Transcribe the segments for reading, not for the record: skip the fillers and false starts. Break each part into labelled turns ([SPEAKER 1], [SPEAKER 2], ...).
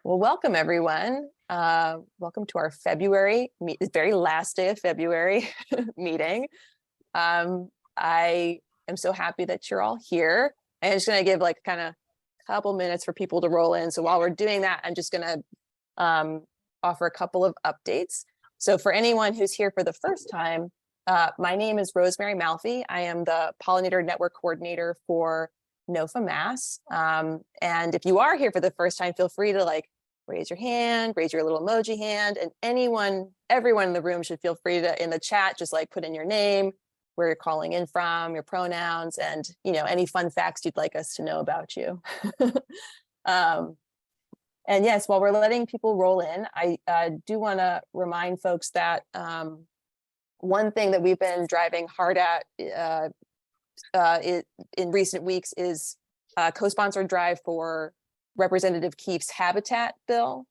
[SPEAKER 1] Well, welcome everyone. Welcome to our February, very last day of February meeting. I am so happy that you're all here. I'm just gonna give like kind of a couple minutes for people to roll in. So while we're doing that, I'm just gonna offer a couple of updates. So for anyone who's here for the first time, my name is Rosemary Malfi. I am the Pollinator Network Coordinator for NOFA Mass. And if you are here for the first time, feel free to like raise your hand, raise your little emoji hand, and everyone in the room should feel free to, in the chat, just like put in your name, where you're calling in from, your pronouns, and any fun facts you'd like us to know about you. And yes, while we're letting people roll in, I do want to remind folks that one thing that we've been driving hard at in recent weeks is a co-sponsored drive for Representative Keefe's habitat bill.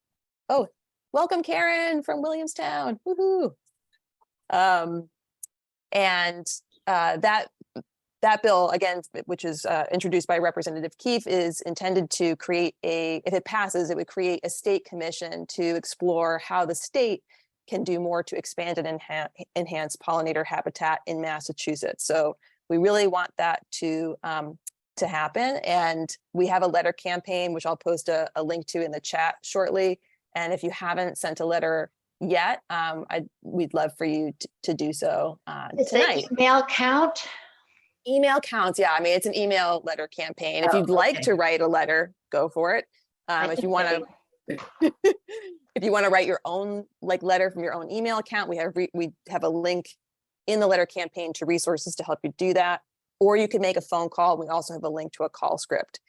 [SPEAKER 1] Oh, welcome Karen from Williamstown. Woohoo! And that bill, again, which is introduced by Representative Keefe, is intended to create if it passes, it would create a state commission to explore how the state can do more to expand and enhance pollinator habitat in Massachusetts. So we really want that to happen. And we have a letter campaign, which I'll post a link to in the chat shortly. And if you haven't sent a letter yet, we'd love for you to do so tonight.
[SPEAKER 2] Email count?
[SPEAKER 1] Email counts, yeah. I mean, it's an email letter campaign. If you'd like to write a letter, go for it. If you want to, if you want to write your own letter from your own email account, we have a link in the letter campaign to resources to help you do that. Or you could make a phone call. We also have a link to a call script.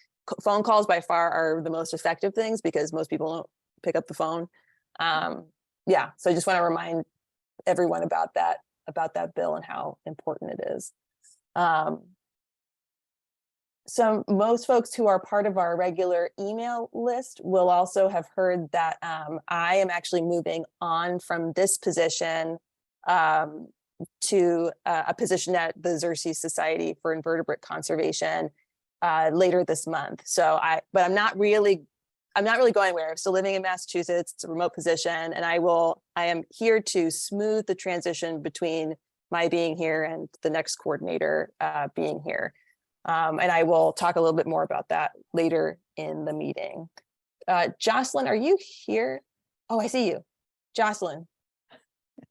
[SPEAKER 1] Phone calls by far are the most effective things because most people don't pick up the phone. Yeah, so I just want to remind everyone about that bill and how important it is. So most folks who are part of our regular email list will also have heard that I am actually moving on from this position to a position at the Xerces Society for Invertebrate Conservation later this month. So but I'm not really going anywhere. I'm still living in Massachusetts. It's a remote position, and I am here to smooth the transition between my being here and the next coordinator being here. And I will talk a little bit more about that later in the meeting. Jocelyn, are you here? Oh, I see you. Jocelyn,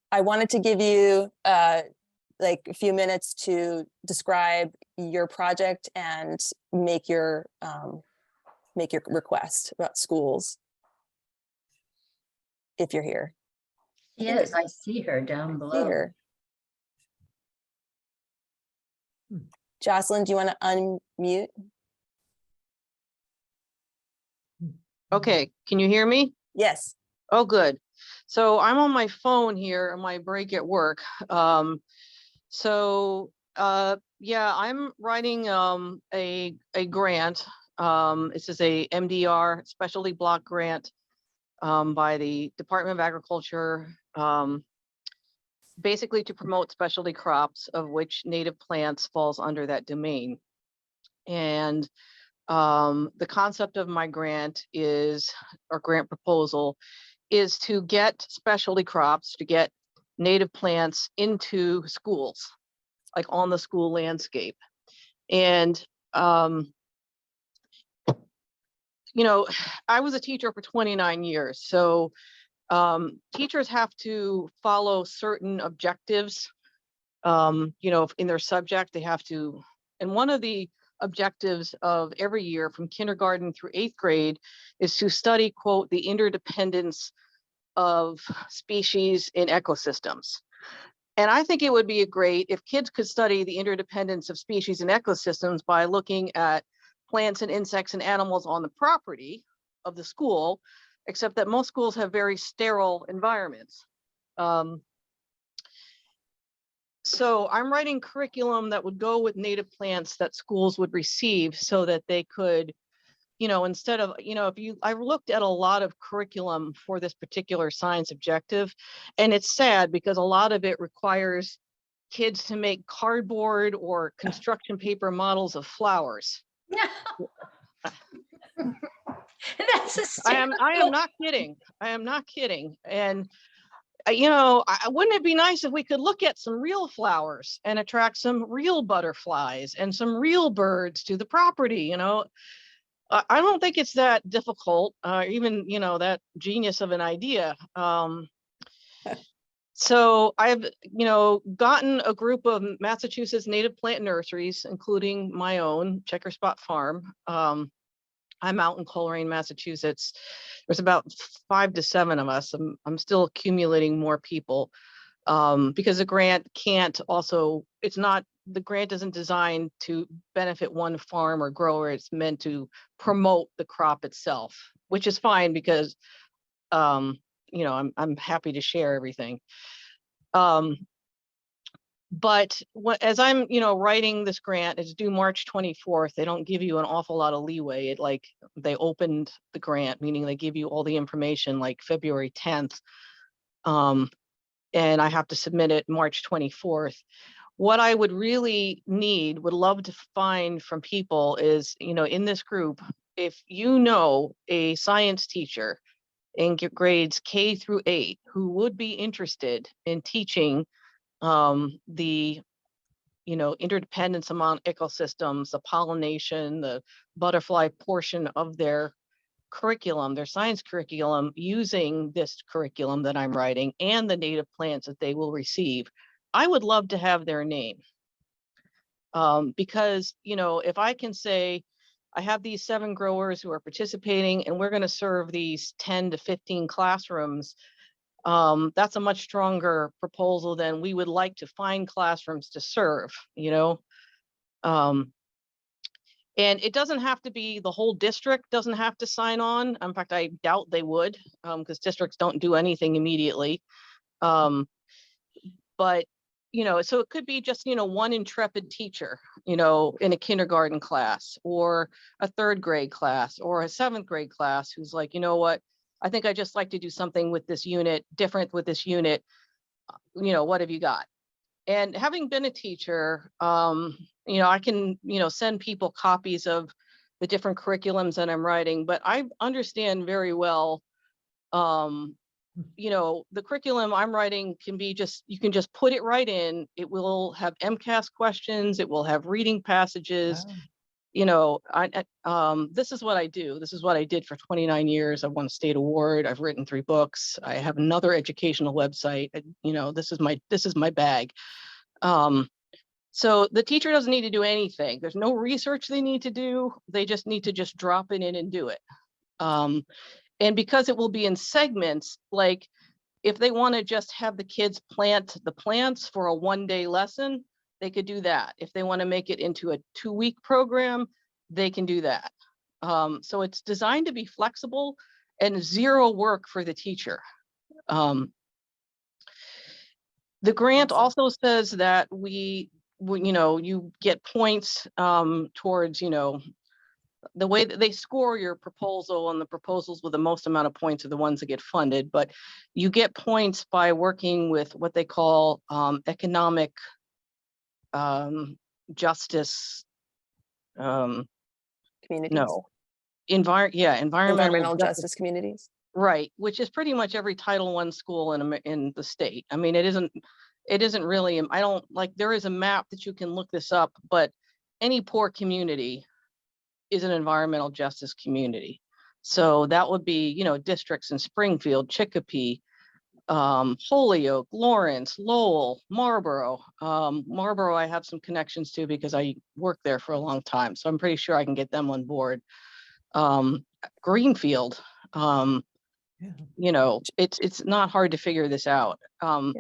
[SPEAKER 1] I wanted to give you like a few minutes to describe your project and make your request about schools, if you're here.
[SPEAKER 2] Yes, I see her down below.
[SPEAKER 1] Jocelyn, do you want to unmute?
[SPEAKER 3] Okay, can you hear me?
[SPEAKER 1] Yes.
[SPEAKER 3] Oh, good. So I'm on my phone here on my break at work. Yeah, I'm writing a grant. This is a MDR specialty block grant by the Department of Agriculture, basically to promote specialty crops, of which native plants falls under that domain. And the concept of my grant grant proposal is to get specialty crops, to get native plants into schools, like on the school landscape. And I was a teacher for 29 years. So teachers have to follow certain objectives, in their subject. They have to, and one of the objectives of every year from kindergarten through 8th grade is to study, quote, the interdependence of species in ecosystems. And I think it would be great if kids could study the interdependence of species in ecosystems by looking at plants and insects and animals on the property of the school, except that most schools have very sterile environments. So I'm writing curriculum that would go with native plants that schools would receive so that they could, instead of, I've looked at a lot of curriculum for this particular science objective, and it's sad because a lot of it requires kids to make cardboard or construction paper models of flowers.
[SPEAKER 2] That's
[SPEAKER 3] I am
[SPEAKER 2] hysterical.
[SPEAKER 3] not kidding. I am not kidding. And wouldn't it be nice if we could look at some real flowers and attract some real butterflies and some real birds to the property? I don't think it's that difficult, even, that genius of an idea. So I've, gotten a group of Massachusetts native plant nurseries, including my own Checker Spot Farm. I'm out in Coleraine, Massachusetts. There's about 5 to 7 of us. I'm still accumulating more people, because the grant the grant isn't designed to benefit one farm or grower. It's meant to promote the crop itself, which is fine because, I'm happy to share everything. But as I'm, writing this grant, it's due March 24th. They don't give you an awful lot of leeway. They opened the grant, meaning they give you all the information like February 10th. And I have to submit it March 24th. What I would love to find from people is, in this group, if a science teacher in grades K through 8 who would be interested in teaching the interdependence among ecosystems, the pollination, the butterfly portion of their curriculum, their science curriculum, using this curriculum that I'm writing and the native plants that they will receive, I would love to have their name. Because, if I can say, I have these 7 growers who are participating and we're going to serve these 10 to 15 classrooms, that's a much stronger proposal than we would like to find classrooms to serve, and it doesn't have to be the whole district doesn't have to sign on. In fact, I doubt they would, because districts don't do anything immediately. But, so it could be just, one intrepid teacher, in a kindergarten class or a 3rd grade class or a 7th grade class who's like, you know what, I think I just like to do something with this unit, different with this unit. What have you got? And having been a teacher, I can, send people copies of the different curriculums that I'm writing, but I understand very well, the curriculum I'm writing you can just put it right in. It will have MCAS questions. It will have reading passages. This is what I do. This is what I did for 29 years. I've won a state award. I've written 3 books. I have another educational website. This is my bag. So the teacher doesn't need to do anything. There's no research they need to do. They just need to just drop it in and do it. And because it will be in segments, like if they want to just have the kids plant the plants for a 1-day lesson, they could do that. If they want to make it into a 2-week program, they can do that. So it's designed to be flexible and 0 work for the teacher. The grant also says that you get points towards, the way that they score your proposal, and the proposals with the most amount of points are the ones that get funded, but you get points by working with what they call economic justice,
[SPEAKER 1] Communities.
[SPEAKER 3] Environmental
[SPEAKER 1] justice communities.
[SPEAKER 3] Right, which is pretty much every Title I school in the state. I mean, it isn't really, I don't like, there is a map that you can look this up, but any poor community is an environmental justice community. So that would be, districts in Springfield, Chicopee, Holyoke, Lawrence, Lowell, Marlboro. Marlboro I have some connections to because I worked there for a long time. So I'm pretty sure I can get them on board. Greenfield, it's not hard to figure this out. So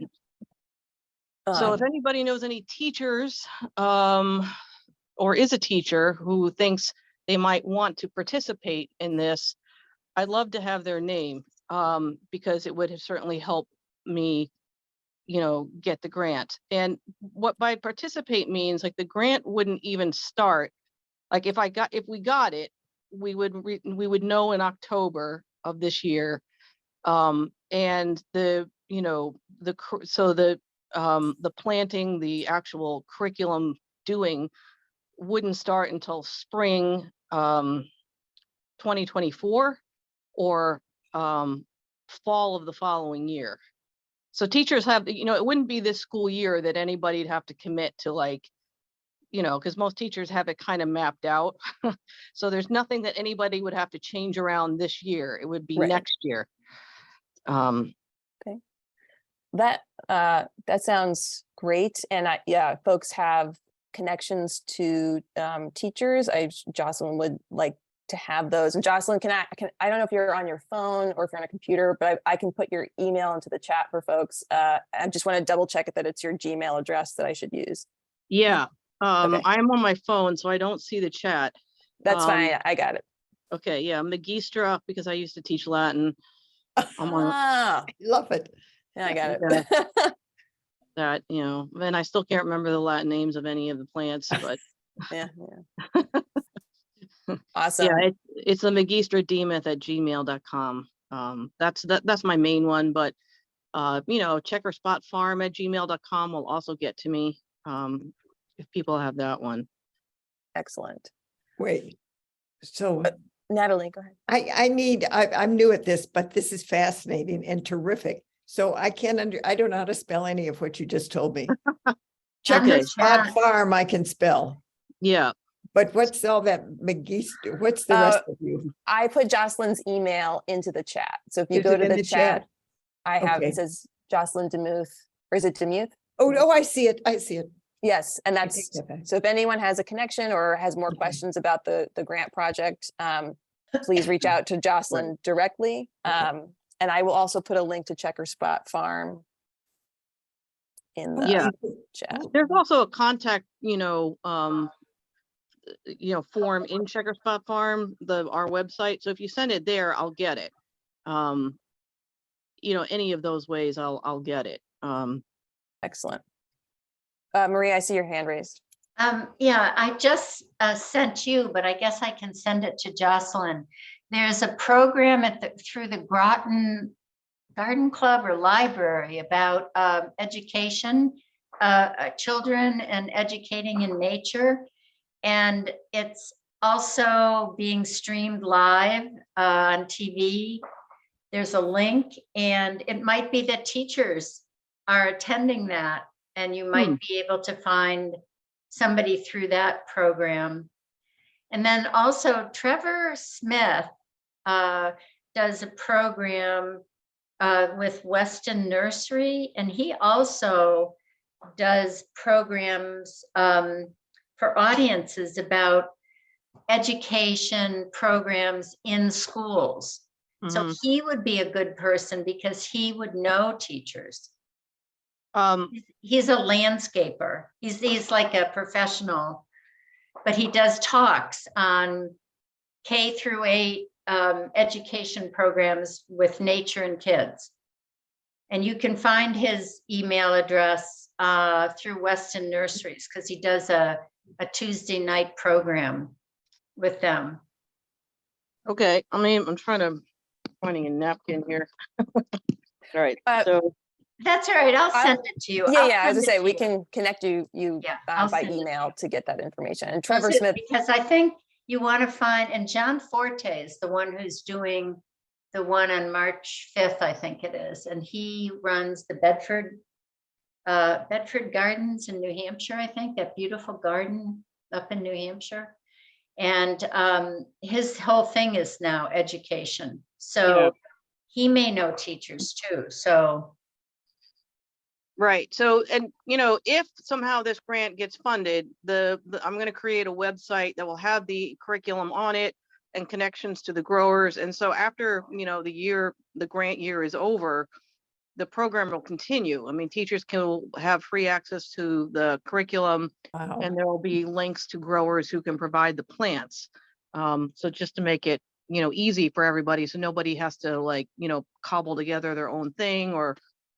[SPEAKER 3] if anybody knows any teachers, or is a teacher who thinks they might want to participate in this, I'd love to have their name, because it would have certainly helped me, get the grant. And what by participate means, like the grant wouldn't even start. Like if we got it, we would know in October of this year. And the planting, the actual curriculum doing wouldn't start until spring 2024 or fall of the following year. So teachers have, it wouldn't be this school year that anybody'd have to commit to, like, because most teachers have it kind of mapped out. So there's nothing that anybody would have to change around this year. It would be
[SPEAKER 1] Right.
[SPEAKER 3] next year.
[SPEAKER 1] Okay. That sounds great. And folks have connections to teachers. Jocelyn would like to have those. And Jocelyn, I don't know if you're on your phone or if you're on a computer, but I can put your email into the chat for folks. I just want to double check that it's your Gmail address that I should use.
[SPEAKER 3] Yeah.
[SPEAKER 1] Okay.
[SPEAKER 3] I'm on my phone, so I don't see the chat.
[SPEAKER 1] That's fine. I got it.
[SPEAKER 3] Okay. Yeah. Magistra, because I used to teach Latin. I'm on
[SPEAKER 1] I
[SPEAKER 4] love it.
[SPEAKER 1] Yeah, I got it.
[SPEAKER 3] that, and I still can't remember the Latin names of any of the plants, but
[SPEAKER 1] yeah. Awesome.
[SPEAKER 3] Yeah, it's a magistrademuth@gmail.com. That's my main one, but checkerspotfarm@gmail.com will also get to me if people have that one.
[SPEAKER 1] Excellent.
[SPEAKER 4] Wait, so
[SPEAKER 1] Natalie, go ahead.
[SPEAKER 4] I'm new at this, but this is fascinating and terrific. So I don't know how to spell any of what you just told me.
[SPEAKER 3] Okay.
[SPEAKER 4] Spot farm I can spell.
[SPEAKER 3] Yeah.
[SPEAKER 4] But what's all that Magister? What's the rest of you?
[SPEAKER 1] I put Jocelyn's email into the chat. So if you go to the chat, I have, it says Jocelyn Demuth, or is it Demuth?
[SPEAKER 4] Oh, I see it. I see it.
[SPEAKER 1] Yes. And that's, so if anyone has a connection or has more questions about the grant project, please reach out to Jocelyn directly. And I will also put a link to Checker Spot Farm in the chat.
[SPEAKER 3] There's also a contact, form in Checker Spot Farm, our website. So if you send it there, I'll get it. Any of those ways, I'll get it.
[SPEAKER 1] Excellent. Maria, I see your hand raised.
[SPEAKER 2] Yeah, I just sent you, but I guess I can send it to Jocelyn. There's a program through the Groton Garden Club or Library about education, children and educating in nature. And it's also being streamed live on TV. There's a link, and it might be that teachers are attending that, and you might be able to find somebody through that program. And then also Trevor Smith does a program with Weston Nursery, and he also does programs for audiences about education programs in schools. So he would be a good person because he would know teachers. He's a landscaper. He's like a professional, but he does talks on K-8 education programs with nature and kids. And you can find his email address through Weston Nurseries, because he does a Tuesday night program with them.
[SPEAKER 3] Okay. I'm finding a napkin here. All right. So
[SPEAKER 2] that's all right. I'll send it to you.
[SPEAKER 1] Yeah. I was gonna say, we can connect you by email to get that information. And Trevor Smith,
[SPEAKER 2] because I think you want to find, and John Forte is the one who's doing the one on March 5th, I think it is. And he runs the Bedford Gardens in New Hampshire, I think, that beautiful garden up in New Hampshire. And his whole thing is now education. So he may know teachers too. So.
[SPEAKER 3] Right. So, and if somehow this grant gets funded, I'm going to create a website that will have the curriculum on it and connections to the growers. And so after, the grant year is over, the program will continue. Teachers can have free access to the curriculum. Wow. And there will be links to growers who can provide the plants. So just to make it, easy for everybody. So nobody has to cobble together their own thing or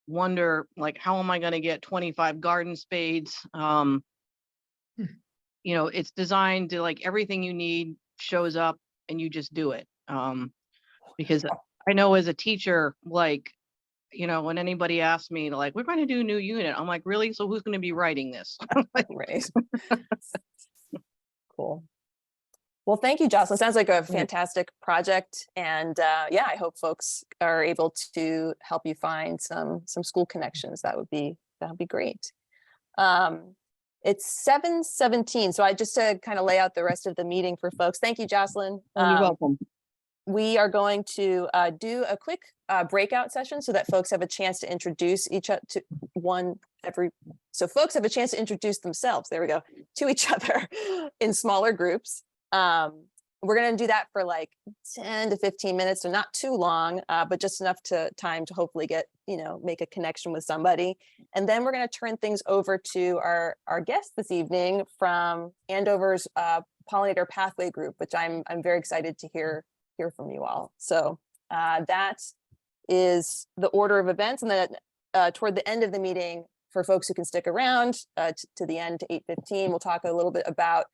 [SPEAKER 3] wonder how am I going to get 25 garden spades? It's designed to everything you need shows up and you just do it. Because I know as a teacher, when anybody asks me we're going to do a new unit, I'm like, really? So who's going to be writing this?
[SPEAKER 1] Right. Cool. Well, thank you, Jocelyn. Sounds like a fantastic project. And yeah, I hope folks are able to help you find some school connections. That would be great. It's 7:17. So I just to kind of lay out the rest of the meeting for folks. Thank you, Jocelyn.
[SPEAKER 3] You're welcome.
[SPEAKER 1] We are going to do a quick breakout session so that folks have a chance to introduce each other to so folks have a chance to introduce themselves. There we go, to each other in smaller groups. We're going to do that for like 10 to 15 minutes, so not too long, but just enough time to hopefully get, make a connection with somebody. And then we're going to turn things over to our guest this evening from Andover's Pollinator Pathway Group, which I'm very excited to hear from you all. So that is the order of events. And then toward the end of the meeting, for folks who can stick around to the end, to 8:15, we'll talk a little bit about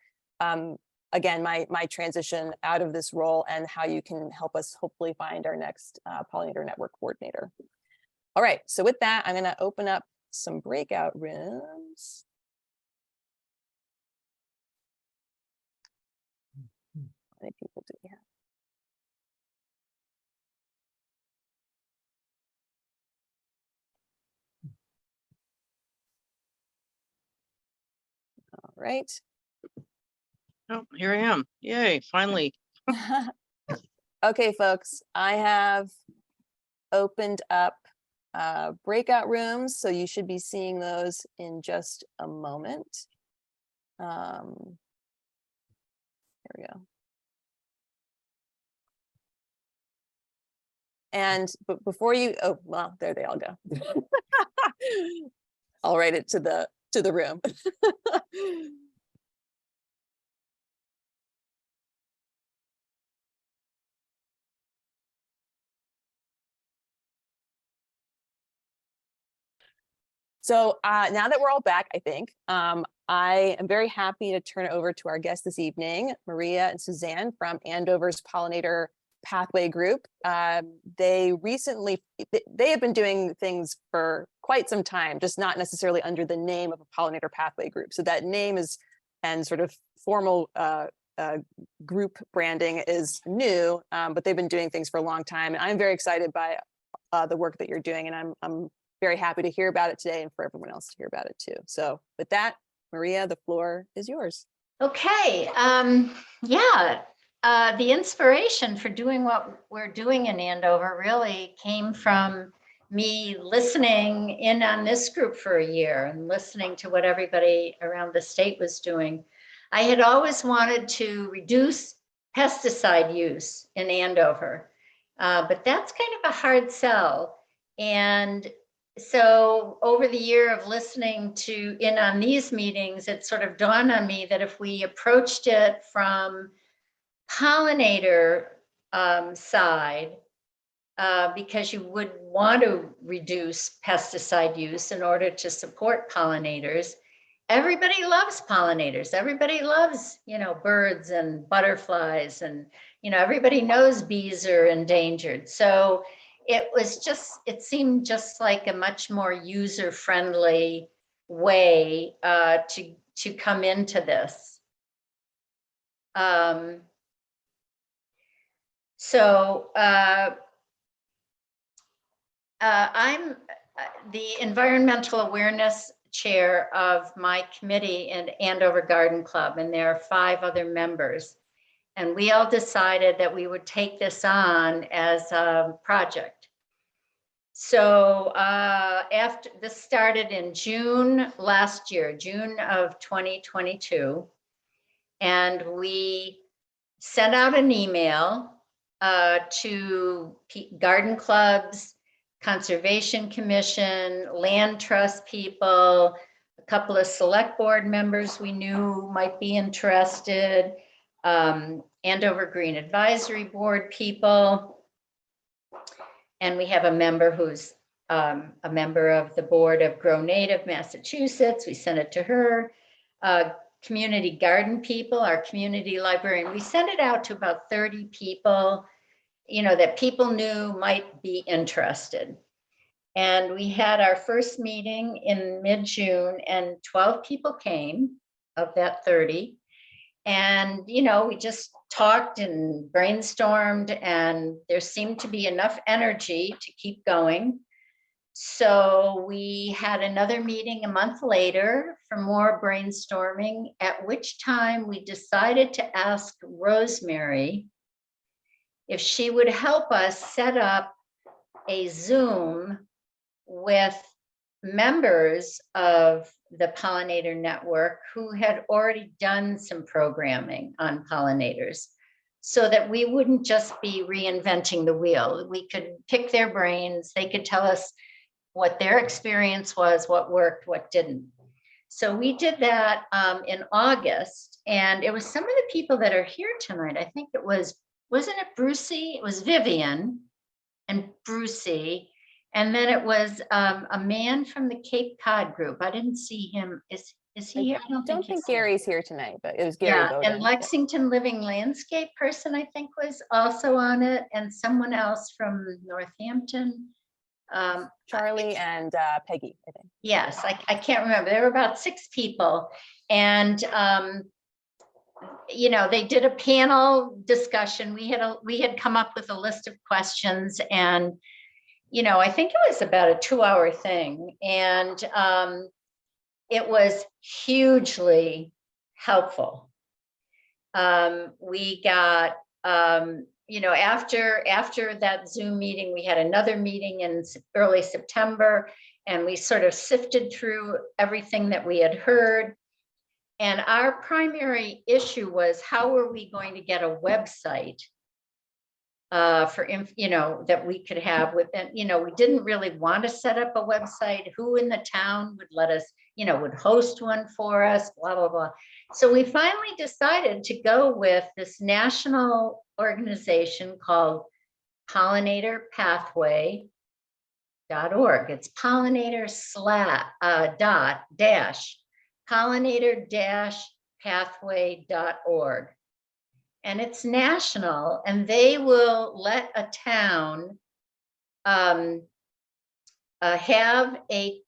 [SPEAKER 1] again, my transition out of this role and how you can help us hopefully find our next Pollinator Network coordinator. All right, so with that, I'm going to open up some breakout rooms. How many people do we have? All right.
[SPEAKER 3] Oh, here I am. Yay, finally.
[SPEAKER 1] Okay, folks, I have opened up breakout rooms, so you should be seeing those in just a moment. Here we go. And but before you, oh, well, there they all go. I'll write it to the room. So now that we're all back, I think, I am very happy to turn it over to our guests this evening, Maria and Suzanne from Andover's Pollinator Pathway Group. They have been doing things for quite some time, just not necessarily under the name of a Pollinator Pathway Group. So that name is, and sort of formal group branding is new, but they've been doing things for a long time. And I'm very excited by the work that you're doing, and I'm very happy to hear about it today and for everyone else to hear about it too. So with that, Maria, the floor is yours.
[SPEAKER 2] Okay. Yeah. The inspiration for doing what we're doing in Andover really came from me listening in on this group for a year and listening to what everybody around the state was doing. I had always wanted to reduce pesticide use in Andover, but that's kind of a hard sell. And so over the year of listening to in on these meetings, it sort of dawned on me that if we approached it from pollinator side, because you would want to reduce pesticide use in order to support pollinators. Everybody loves pollinators. Everybody loves, birds and butterflies, and, everybody knows bees are endangered. So it seemed just like a much more user-friendly way to come into this. I'm the environmental awareness chair of my committee in Andover Garden Club, and there are 5 other members. And we all decided that we would take this on as a project. So after this started in June last year, June of 2022, and we sent out an email to garden clubs, Conservation Commission, land trust people, a couple of select board members we knew might be interested, Andover Green Advisory Board people. And we have a member who's a member of the board of Grow Native Massachusetts. We sent it to her. Community garden people, our community librarian. We sent it out to about 30 people, that people knew might be interested. And we had our first meeting in mid-June, and 12 people came of that 30. And, we just talked and brainstormed, and there seemed to be enough energy to keep going. So we had another meeting a month later for more brainstorming, at which time we decided to ask Rosemary if she would help us set up a Zoom with members of the Pollinator Network who had already done some programming on pollinators, so that we wouldn't just be reinventing the wheel. We could pick their brains. They could tell us what their experience was, what worked, what didn't. So we did that in August, and it was some of the people that are here tonight. I think it was, wasn't it Brucey? It was Vivian and Brucey. And then it was a man from the Cape Cod group. I didn't see him. Is he here? I
[SPEAKER 1] Don't
[SPEAKER 2] he's
[SPEAKER 1] think
[SPEAKER 2] here.
[SPEAKER 1] Gary's here tonight, but it was Gary
[SPEAKER 2] Yeah,
[SPEAKER 1] Bowden.
[SPEAKER 2] and Lexington Living Landscape person, I think, was also on it, and someone else from Northampton.
[SPEAKER 1] Charlie and Peggy, I think.
[SPEAKER 2] Yes, I can't remember. There were about 6 people. And, they did a panel discussion. We had come up with a list of questions, and, I think it was about a 2-hour thing. And it was hugely helpful. We got, after that Zoom meeting, we had another meeting in early September, and we sort of sifted through everything that we had heard. And our primary issue was, how were we going to get a website that we could have within, we didn't really want to set up a website. Who in the town would let us, would host one for us, blah, blah, blah. So we finally decided to go with this national organization called Pollinator Pathway.org. It's pollinator pollinator-pathway.org. And it's national, and they will let a town have a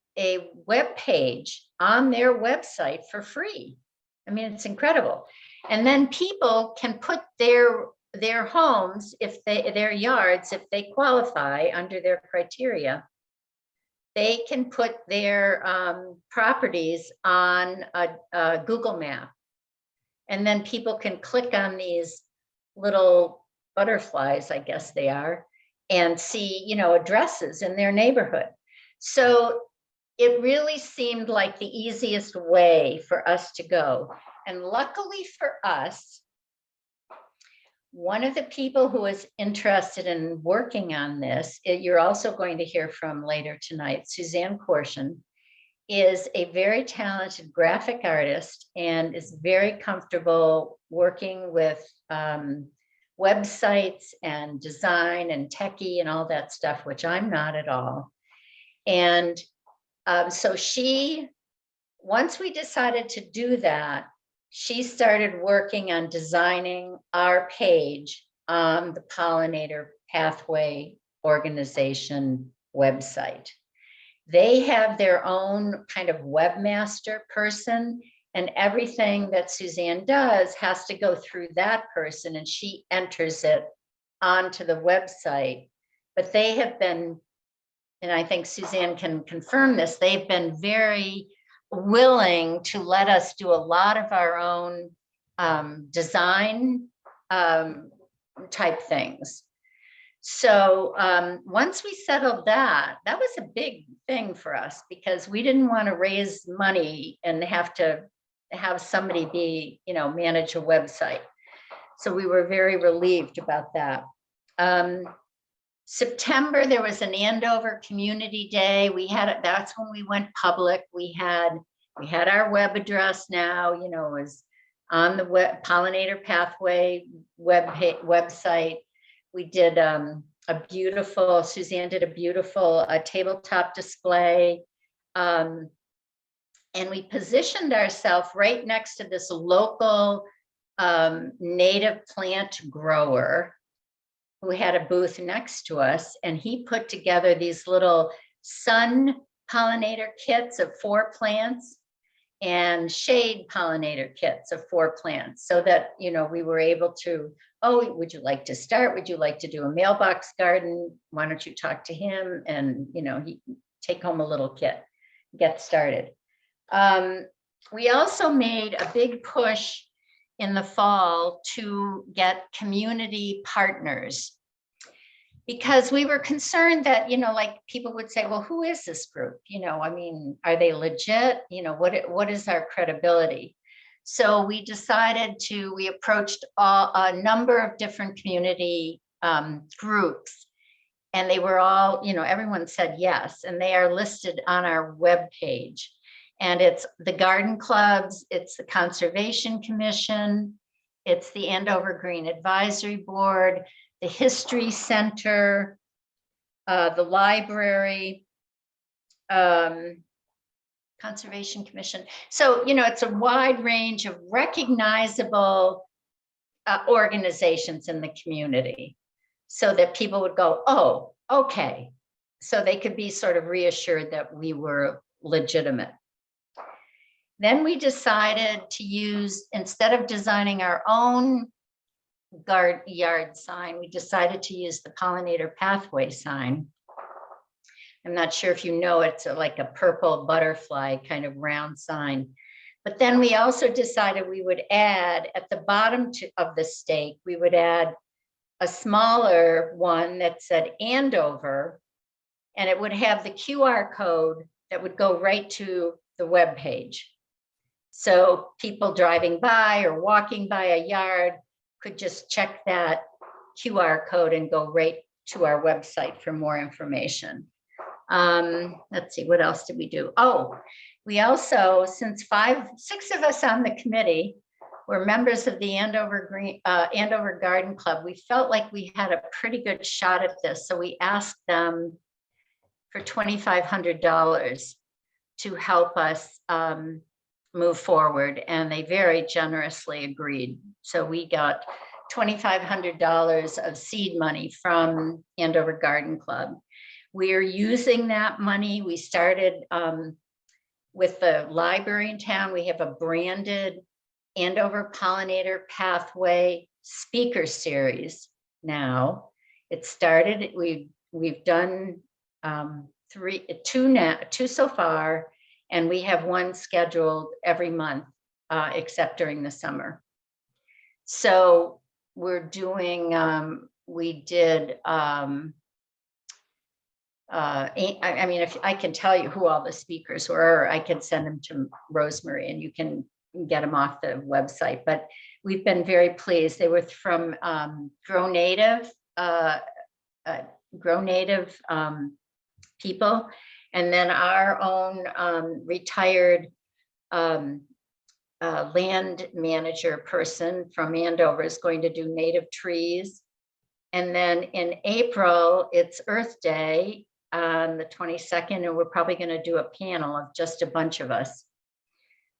[SPEAKER 2] web page on their website for free. I mean, it's incredible. And then people can put their homes, their yards, if they qualify under their criteria, they can put their properties on a Google map. And then people can click on these little butterflies, I guess they are, and see, addresses in their neighborhood. So it really seemed like the easiest way for us to go. And luckily for us, one of the people who was interested in working on this, you're also going to hear from later tonight, Suzanne Korschun, is a very talented graphic artist and is very comfortable working with websites and design and techie and all that stuff, which I'm not at all. And so once we decided to do that, she started working on designing our page on the Pollinator Pathway organization website. They have their own kind of webmaster person, and everything that Suzanne does has to go through that person, and she enters it onto the website. But they have been, and I think Suzanne can confirm this, they've been very willing to let us do a lot of our own design type things. So once we settled that was a big thing for us, because we didn't want to raise money and have to have somebody be, manage a website. So we were very relieved about that. September, there was an Andover Community Day. That's when we went public. We had our web address now, it was on the Pollinator Pathway website. We did Suzanne did a beautiful tabletop display. And we positioned ourselves right next to this local native plant grower who had a booth next to us. And he put together these little sun pollinator kits of 4 plants. and shade pollinator kits of 4 plants, so that, you know, we were able to, oh, would you like to start? Would you like to do a mailbox garden? Why don't you talk to him? And, you know, he take home a little kit, get started. We also made a big push in the fall to get community partners, because we were concerned that, you know, like people would say, well, who is this group? You know, I mean, are they legit? You know, what is our credibility? So we we approached a number of different community groups, and they were all, you know, everyone said yes, and they are listed on our webpage. And it's the garden clubs, it's the Conservation Commission, it's the Andover Green Advisory Board, the History Center, the library, Conservation Commission. So, you know, it's a wide range of recognizable organizations in the community, so that people would go, oh, okay. So they could be sort of reassured that we were legitimate. Then we decided to use, instead of designing our own yard sign, we decided to use the Pollinator Pathway sign. I'm not sure if you know, it's like a purple butterfly kind of round sign. But then we also decided we would add at the bottom of the stake, we would add a smaller one that said Andover, and it would have the QR code that would go right to the web page. So people driving by or walking by a yard could just check that QR code and go right to our website for more information. Let's see, what else did we do? Oh, we also, since 6 of us on the committee were members of the Andover Garden Club, we felt like we had a pretty good shot at this. So we asked them for $2,500 to help us move forward, and they very generously agreed. So we got $2,500 of seed money from Andover Garden Club. We are using that money. We started with the library in town. We have a branded Andover Pollinator Pathway speaker series now. It started, we've done two so far, and we have one scheduled every month, except during the summer. So we're doing, we did, I mean, if I can tell you who all the speakers were, or I can send them to Rosemary and you can get them off the website, but we've been very pleased. They were from Grow Native people, and then our own retired land manager person from Andover is going to do native trees. And then in April, it's Earth Day on the 22nd, and we're probably going to do a panel of just a bunch of us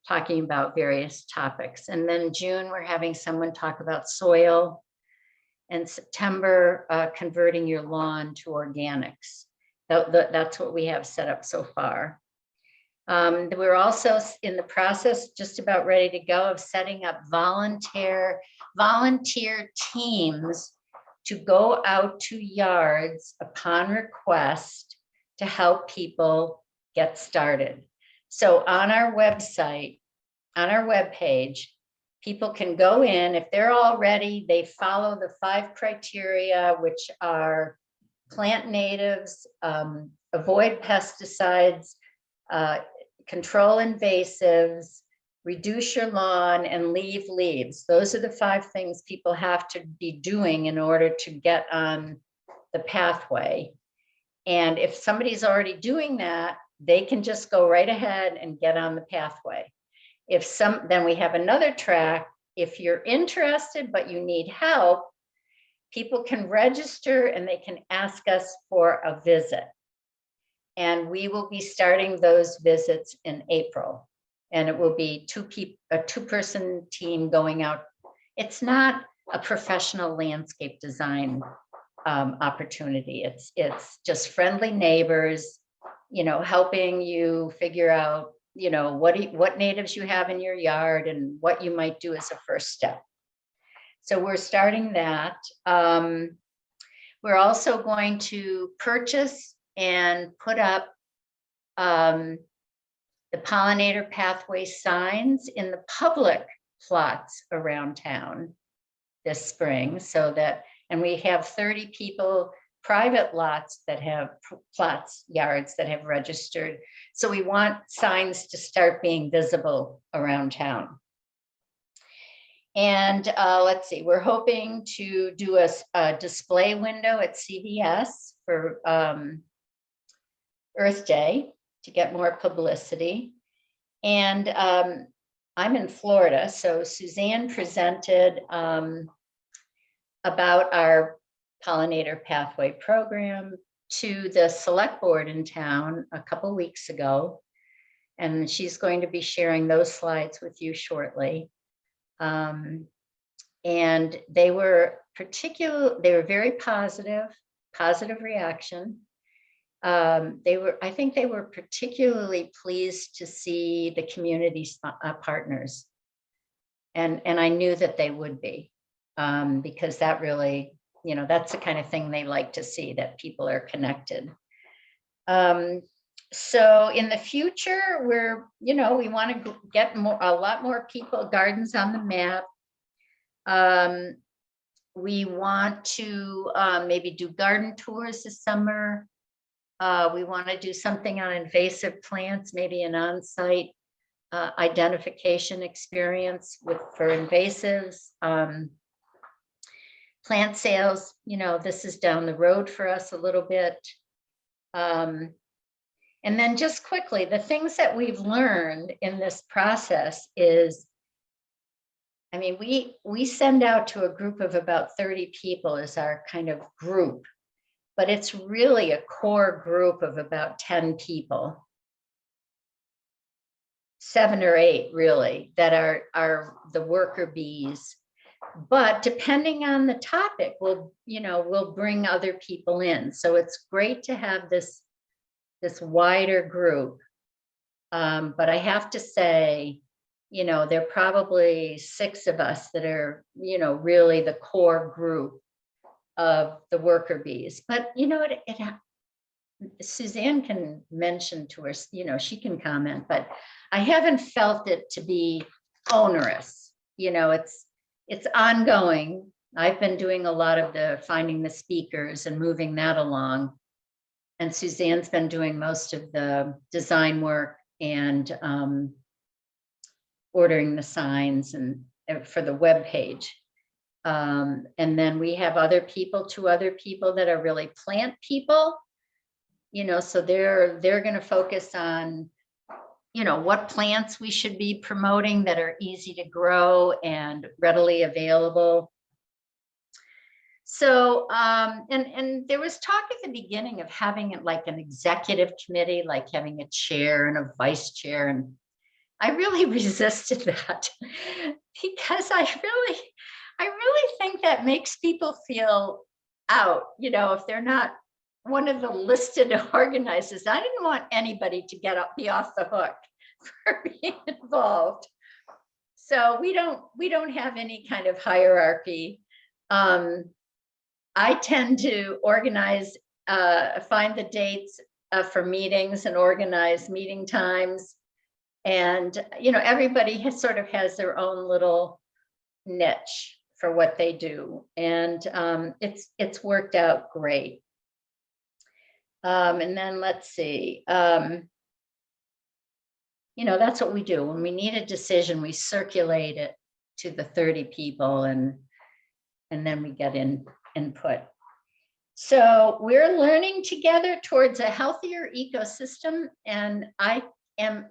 [SPEAKER 2] talking about various topics. And then June, we're having someone talk about soil, and September, converting your lawn to organics. That's what we have set up so far. We're also in the process, just about ready to go, of setting up volunteer teams to go out to yards upon request to help people get started. So on our website, on our webpage, people can go in. If they're all ready, they follow the 5 criteria, which are plant natives, avoid pesticides, control invasives, reduce your lawn, and leave leaves. Those are the 5 things people have to be doing in order to get on the pathway. And if somebody's already doing that, they can just go right ahead and get on the pathway. Then we have another track. If you're interested, but you need help, people can register and they can ask us for a visit. And we will be starting those visits in April. And it will be a 2-person team going out. It's not a professional landscape design opportunity. It's just friendly neighbors, you know, helping you figure out you know, what natives you have in your yard and what you might do as a first step. So we're starting that. We're also going to purchase and put up the pollinator pathway signs in the public plots around town this spring, so that, and we have 30 people, private lots that have plots, yards that have registered. So we want signs to start being visible around town. And let's see, we're hoping to do a display window at CVS for Earth Day to get more publicity. And I'm in Florida, so Suzanne presented about our pollinator pathway program to the select board in town a couple weeks ago. And she's going to be sharing those slides with you shortly. And they were very positive reaction. I think they were particularly pleased to see the community partners. And I knew that they would be, because that really, you know, that's the kind of thing they like to see, that people are connected. So in the future, we want to get a lot more people, gardens on the map. We want to maybe do garden tours this summer. We want to do something on invasive plants, maybe an on-site identification experience for invasives. Plant sales, you know, this is down the road for us a little bit. And then just quickly, the things that we've learned in this process is, I mean, we send out to a group of about 30 people as our kind of group, but it's really a core group of about 10 people, 7 or 8 really, that are the worker bees. But depending on the topic, we'll bring other people in. So it's great to have this wider group. But I have to say, you know, there are probably 6 of us that are, you know, really the core group of the worker bees. But, you know, Suzanne can mention to us, you know, she can comment, but I haven't felt it to be onerous. You know, it's ongoing. I've been doing a lot of the finding the speakers and moving that along. And Suzanne's been doing most of the design work and ordering the signs and for the web page. And then we have 2 other people that are really plant people, you know, so they're going to focus on, you know, what plants we should be promoting that are easy to grow and readily available. So, and there was talk at the beginning of having it like an executive committee, like having a chair and a vice chair. And I really resisted that because I really think that makes people feel out, you know, if they're not one of the listed organizers. I didn't want anybody to be off the hook for being involved. So we don't have any kind of hierarchy. I tend to organize, find the dates for meetings and organize meeting times. And, you know, everybody has their own little niche for what they do. And it's worked out great. And then let's see, you know, that's what we do. When we need a decision, we circulate it to the 30 people and then we get input. So we're learning together towards a healthier ecosystem. And I am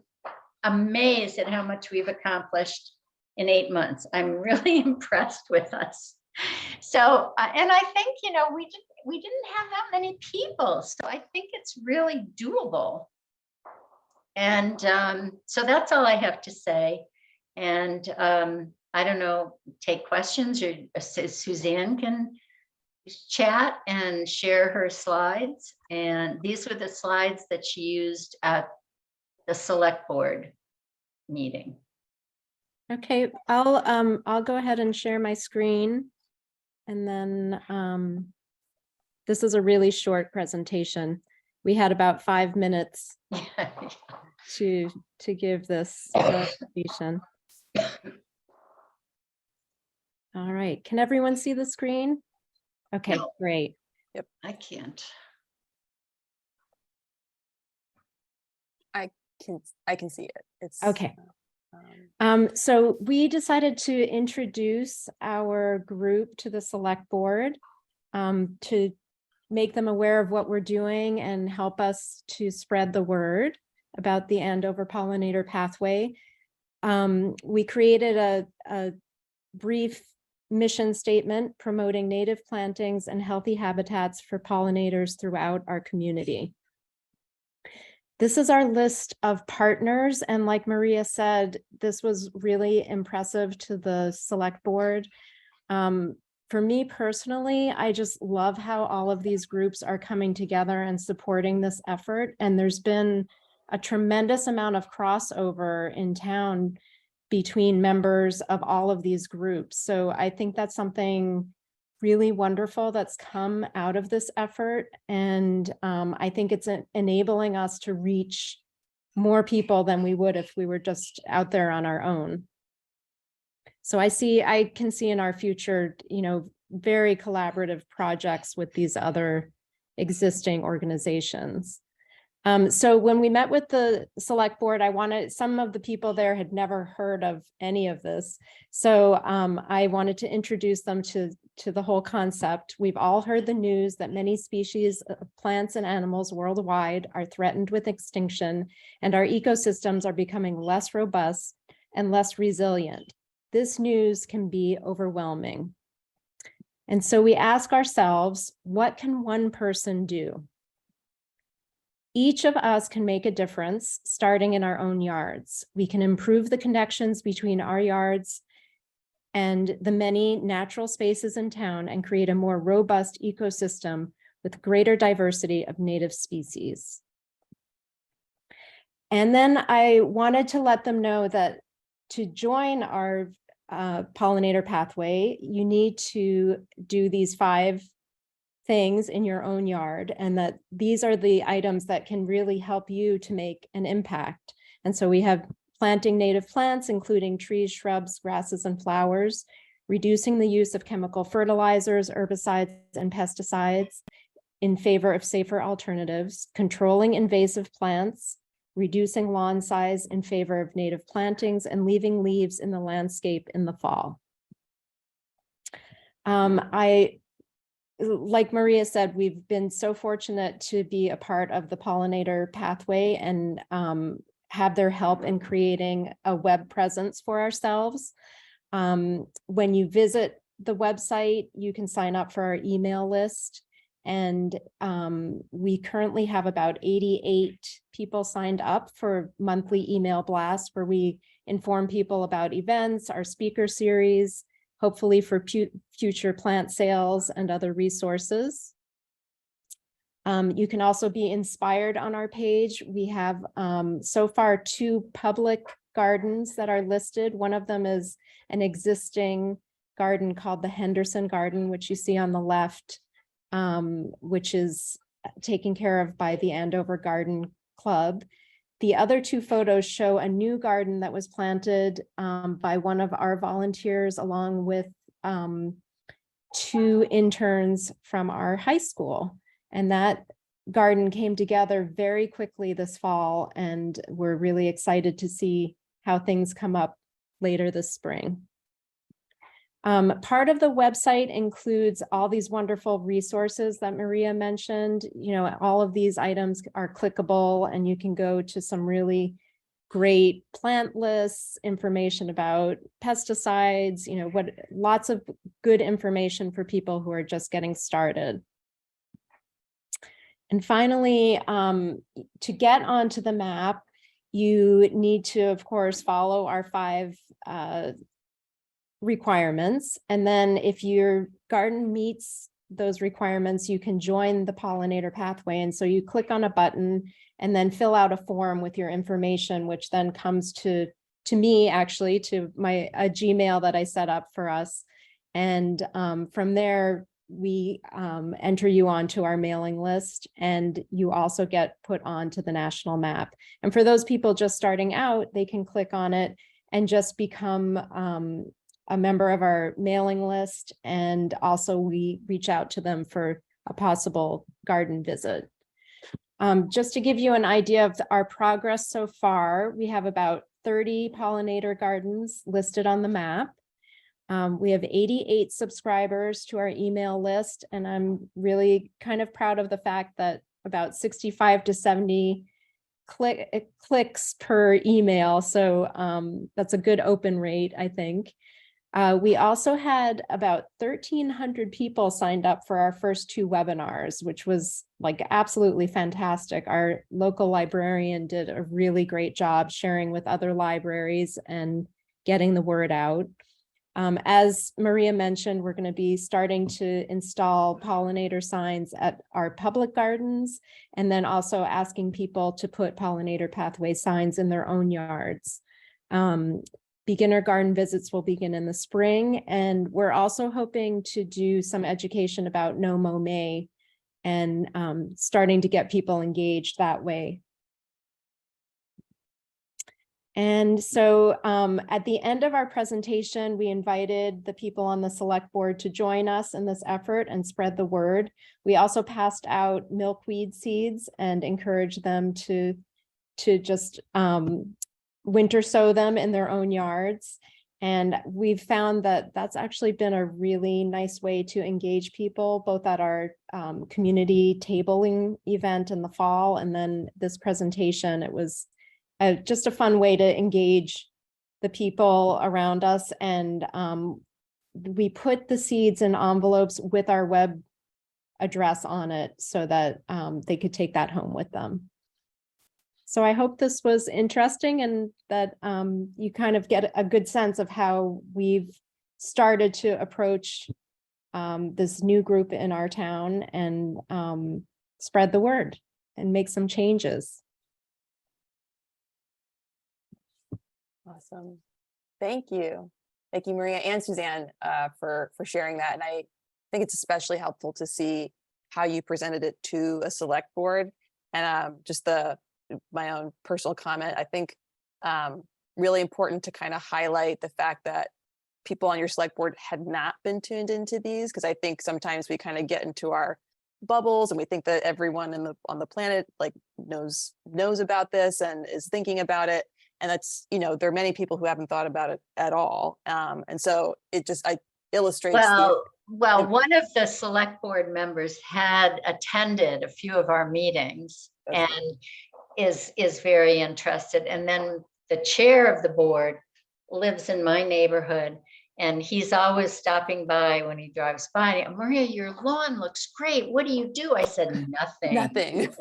[SPEAKER 2] amazed at how much we've accomplished in 8 months. I'm really impressed with us. So, and I think, you know, we didn't have that many people. So I think it's really doable. And so that's all I have to say. And I don't know, take questions, or Suzanne can chat and share her slides. And these were the slides that she used at the select board meeting.
[SPEAKER 5] Okay, I'll go ahead and share my screen. And then this is a really short presentation. We had about 5 minutes to give this presentation. All right, can everyone see the screen? Okay,
[SPEAKER 2] No.
[SPEAKER 5] great.
[SPEAKER 2] I can't.
[SPEAKER 1] I can see it. It's
[SPEAKER 5] Okay.
[SPEAKER 1] um,
[SPEAKER 5] So we decided to introduce our group to the select board to make them aware of what we're doing and help us to spread the word about the Andover pollinator pathway. We created a brief mission statement promoting native plantings and healthy habitats for pollinators throughout our community. This is our list of partners, and like Maria said, this was really impressive to the select board. For me personally, I just love how all of these groups are coming together and supporting this effort. And there's been a tremendous amount of crossover in town between members of all of these groups. So I think that's something really wonderful that's come out of this effort. And I think it's enabling us to reach more people than we would if we were just out there on our own. So I can see in our future, very collaborative projects with these other existing organizations. So when we met with the select board, some of the people there had never heard of any of this. So I wanted to introduce them to the whole concept. We've all heard the news that many species of plants and animals worldwide are threatened with extinction, and our ecosystems are becoming less robust and less resilient. This news can be overwhelming. And so we ask ourselves, what can one person do? Each of us can make a difference, starting in our own yards. We can improve the connections between our yards and the many natural spaces in town and create a more robust ecosystem with greater diversity of native species. And then I wanted to let them know that to join our pollinator pathway, you need to do these 5 things in your own yard, and that these are the items that can really help you to make an impact. And so we have planting native plants, including trees, shrubs, grasses, and flowers, reducing the use of chemical fertilizers, herbicides, and pesticides in favor of safer alternatives, controlling invasive plants, reducing lawn size in favor of native plantings, and leaving leaves in the landscape in the fall. Like Maria said, we've been so fortunate to be a part of the pollinator pathway and have their help in creating a web presence for ourselves. When you visit the website, you can sign up for our email list. And we currently have about 88 people signed up for monthly email blasts where we inform people about events, our speaker series, hopefully for future plant sales and other resources. You can also be inspired on our page. We have so far 2 public gardens that are listed. One of them is an existing garden called the Henderson Garden, which you see on the left, which is taken care of by the Andover Garden Club. The other 2 photos show a new garden that was planted by one of our volunteers, along with 2 interns from our high school. And that garden came together very quickly this fall, and we're really excited to see how things come up later this spring. Part of the website includes all these wonderful resources that Maria mentioned. All of these items are clickable, and you can go to some really great plant lists, information about pesticides, lots of good information for people who are just getting started. And finally, to get onto the map, you need to, of course, follow our 5 requirements. And then if your garden meets those requirements, you can join the pollinator pathway. And so you click on a button and then fill out a form with your information, which then comes to to me, actually, to a Gmail that I set up for us. And from there, we enter you onto our mailing list, and you also get put onto the national map. And for those people just starting out, they can click on it and just become a member of our mailing list. And also we reach out to them for a possible garden visit. Just to give you an idea of our progress so far, we have about 30 pollinator gardens listed on the map. We have 88 subscribers to our email list, and I'm really kind of proud of the fact that about 65 to 70 clicks per email. So that's a good open rate, I think. We also had about 1,300 people signed up for our first 2 webinars, which was like absolutely fantastic. Our local librarian did a really great job sharing with other libraries and getting the word out. As Maria mentioned, we're going to be starting to install pollinator signs at our public gardens, and then also asking people to put pollinator pathway signs in their own yards. Beginner garden visits will begin in the spring, and we're also hoping to do some education about No Mow May and starting to get people engaged that way. And so at the end of our presentation, we invited the people on the select board to join us in this effort and spread the word. We also passed out milkweed seeds and encouraged them to just winter sow them in their own yards. And we've found that that's actually been a really nice way to engage people, both at our community tabling event in the fall, and then this presentation. It was just a fun way to engage the people around us. And we put the seeds in envelopes with our web address on it so that they could take that home with them. So I hope this was interesting, and that you kind of get a good sense of how we've started to approach this new group in our town and spread the word and make some changes.
[SPEAKER 1] Awesome. Thank you. Thank you, Maria and Suzanne, for sharing that. And I think it's especially helpful to see how you presented it to a select board. And just my own personal comment, I think really important to kind of highlight the fact that people on your select board had not been tuned into these, because I think sometimes we kind of get into our bubbles and we think that everyone on the planet like knows about this and is thinking about it. And that's, there are many people who haven't thought about it at all. And so it just illustrates.
[SPEAKER 2] Well, one of the select board members had attended a few of our meetings and is very interested. And then the chair of the board lives in my neighborhood, and he's always stopping by when he drives by. Maria, your lawn looks great. What do you do? I said, nothing.
[SPEAKER 1] Nothing.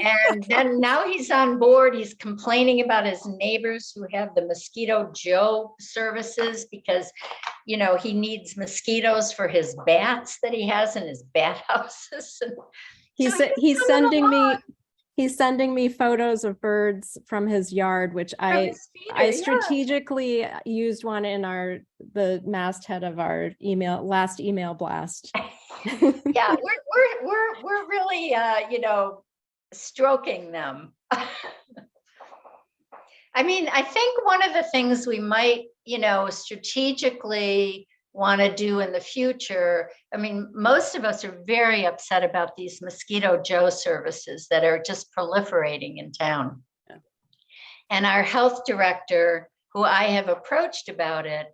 [SPEAKER 2] And then now he's on board. He's complaining about his neighbors who have the Mosquito Joe services because, he needs mosquitoes for his bats that he has in his bat houses.
[SPEAKER 5] He's sending me photos of birds from his yard, which I strategically used one in the masthead of our last email blast.
[SPEAKER 2] Yeah, we're really stroking them. I mean, I think one of the things we might, strategically want to do in the future. I mean, most of us are very upset about these Mosquito Joe services that are just proliferating in town. Yeah. And our health director, who I have approached about it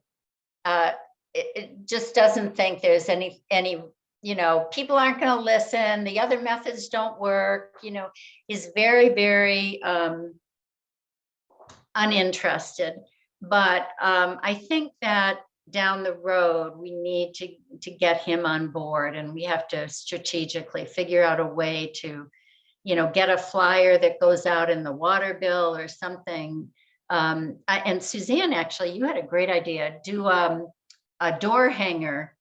[SPEAKER 2] just doesn't think there's any, people aren't going to listen. The other methods don't work. He's very, very uninterested. But I think that down the road, we need to get him on board, and we have to strategically figure out a way to, get a flyer that goes out in the water bill or something. And Suzanne, actually, you had a great idea. Do a door hanger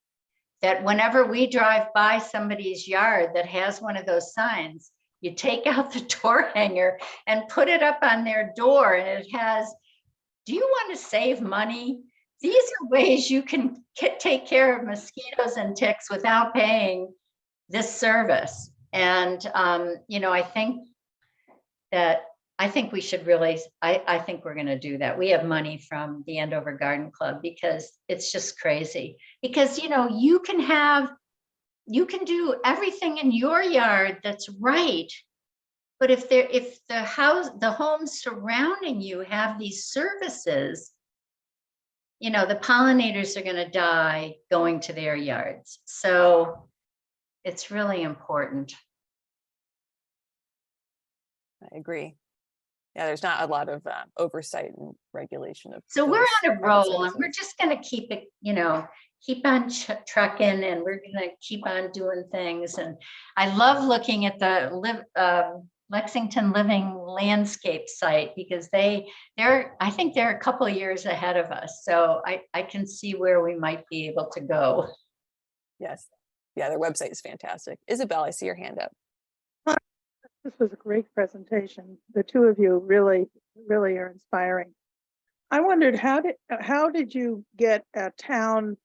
[SPEAKER 2] that whenever we drive by somebody's yard that has one of those signs, you take out the door hanger and put it up on their door, and it has do you want to save money? These are ways you can take care of mosquitoes and ticks without paying this service. And, I think we should really, I think we're going to do that. We have money from the Andover Garden Club because it's just crazy. Because, you can do everything in your yard that's right. But if the homes surrounding you have these services, the pollinators are going to die going to their yards. So it's really important.
[SPEAKER 1] I agree. Yeah, there's not a lot of oversight and regulation of.
[SPEAKER 2] So we're
[SPEAKER 1] those
[SPEAKER 2] on a
[SPEAKER 1] private
[SPEAKER 2] roll, and we're
[SPEAKER 1] services.
[SPEAKER 2] just going to keep it, keep on trucking, and we're going to keep on doing things. And I love looking at the Lexington Living Landscape site because I think they're a couple of years ahead of us. So I can see where we might be able to go.
[SPEAKER 1] Yes. Yeah, their website is fantastic. Isabel, I see your hand up.
[SPEAKER 6] This was a great presentation. The two of you really, really are inspiring. I wondered how did you get a town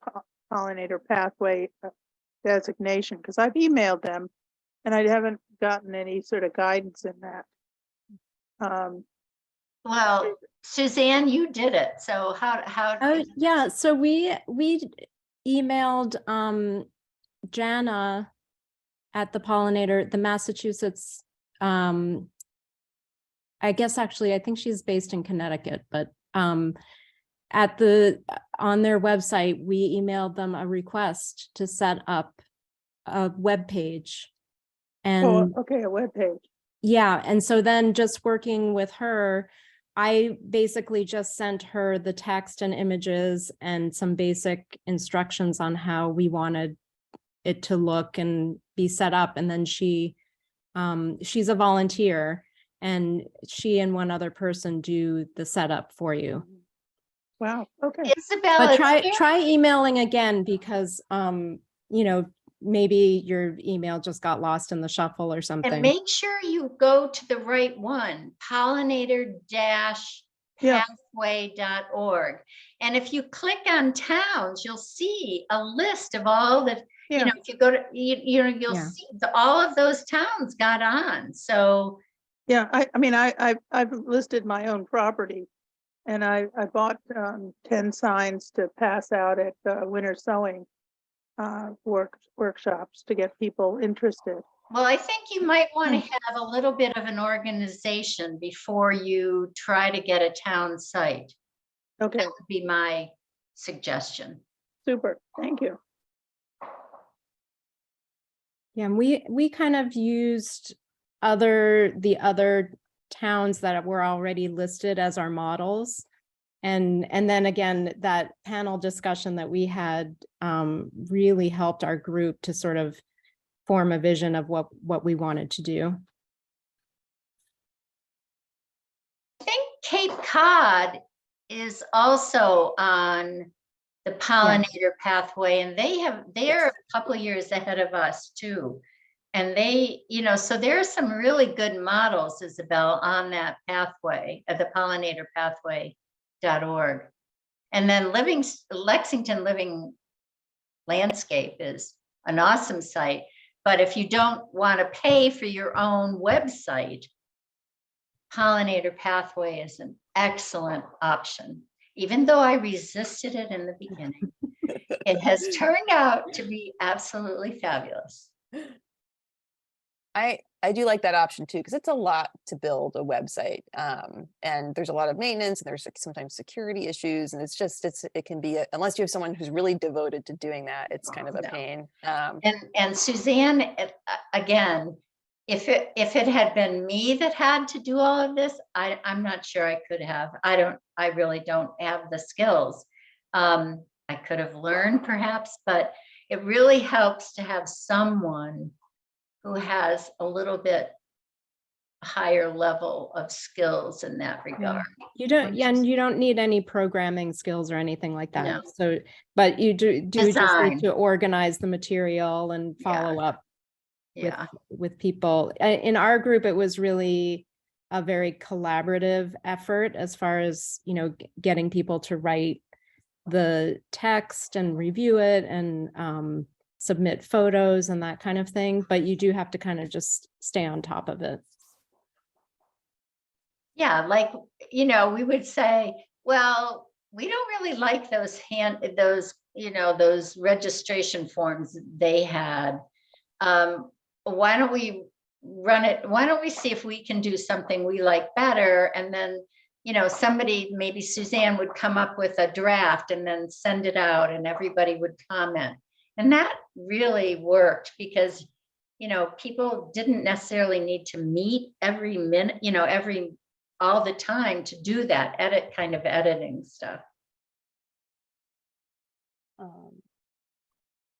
[SPEAKER 6] pollinator pathway designation? Because I've emailed them and I haven't gotten any sort of guidance in that.
[SPEAKER 2] Well, Suzanne, you did it. So how?
[SPEAKER 5] Oh, yeah. So we emailed Jana at the Pollinator, the Massachusetts. I guess actually, I think she's based in Connecticut, but on their website, we emailed them a request to set up a web page. And
[SPEAKER 6] okay, a web page.
[SPEAKER 5] yeah, and so then just working with her, I basically just sent her the text and images and some basic instructions on how we wanted it to look and be set up. And then she's a volunteer, and she and one other person do the setup for you.
[SPEAKER 6] Wow. Okay.
[SPEAKER 2] Isabel,
[SPEAKER 5] But try emailing again because maybe your email just got lost in the shuffle or something.
[SPEAKER 2] and make sure you go to the right one, pollinator-pathway.org. And if you click on towns, you'll see a list of all the, if you go to, you'll see all of those towns got on. So
[SPEAKER 6] yeah, I've listed my own property, and I bought 10 signs to pass out at winter sewing workshops to get people interested.
[SPEAKER 2] well, I think you might want to have a little bit of an organization before you try to get a town site.
[SPEAKER 6] Okay,
[SPEAKER 2] That would be my suggestion.
[SPEAKER 6] super. Thank you.
[SPEAKER 5] Yeah, and we kind of used the other towns that were already listed as our models. And then again, that panel discussion that we had really helped our group to sort of form a vision of what we wanted to do.
[SPEAKER 2] I think Cape Cod is also on the pollinator pathway, and they're a couple of years ahead of us too. And they, so there are some really good models, Isabel, on that pathway at the pollinatorpathway.org. And then Lexington Living Landscape is an awesome site. But if you don't want to pay for your own website, Pollinator Pathway is an excellent option. Even though I resisted it in the beginning, it has turned out to be absolutely fabulous.
[SPEAKER 1] I do like that option too, because it's a lot to build a website, and there's a lot of maintenance, and there's sometimes security issues, and it can be unless you have someone who's really devoted to doing that, it's kind of a pain.
[SPEAKER 2] And Suzanne, again, if it had been me that had to do all of this, I'm not sure I could have. I really don't have the skills. I could have learned perhaps, but it really helps to have someone who has a little bit higher level of skills in that regard.
[SPEAKER 5] And you don't need any programming skills or anything like that.
[SPEAKER 2] No.
[SPEAKER 5] So, but you do just
[SPEAKER 2] Design.
[SPEAKER 5] need to organize the material and follow up with people. In our group, it was really a very collaborative effort as far as, getting people to write the text and review it and submit photos and that kind of thing. But you do have to kind of just stay on top of it.
[SPEAKER 2] Yeah, like, we would say, well, we don't really like those those registration forms they had. Why don't we run it? Why don't we see if we can do something we like better? And then, somebody, maybe Suzanne would come up with a draft and then send it out and everybody would comment. And that really worked because, people didn't necessarily need to meet every minute, all the time to do that kind of editing stuff.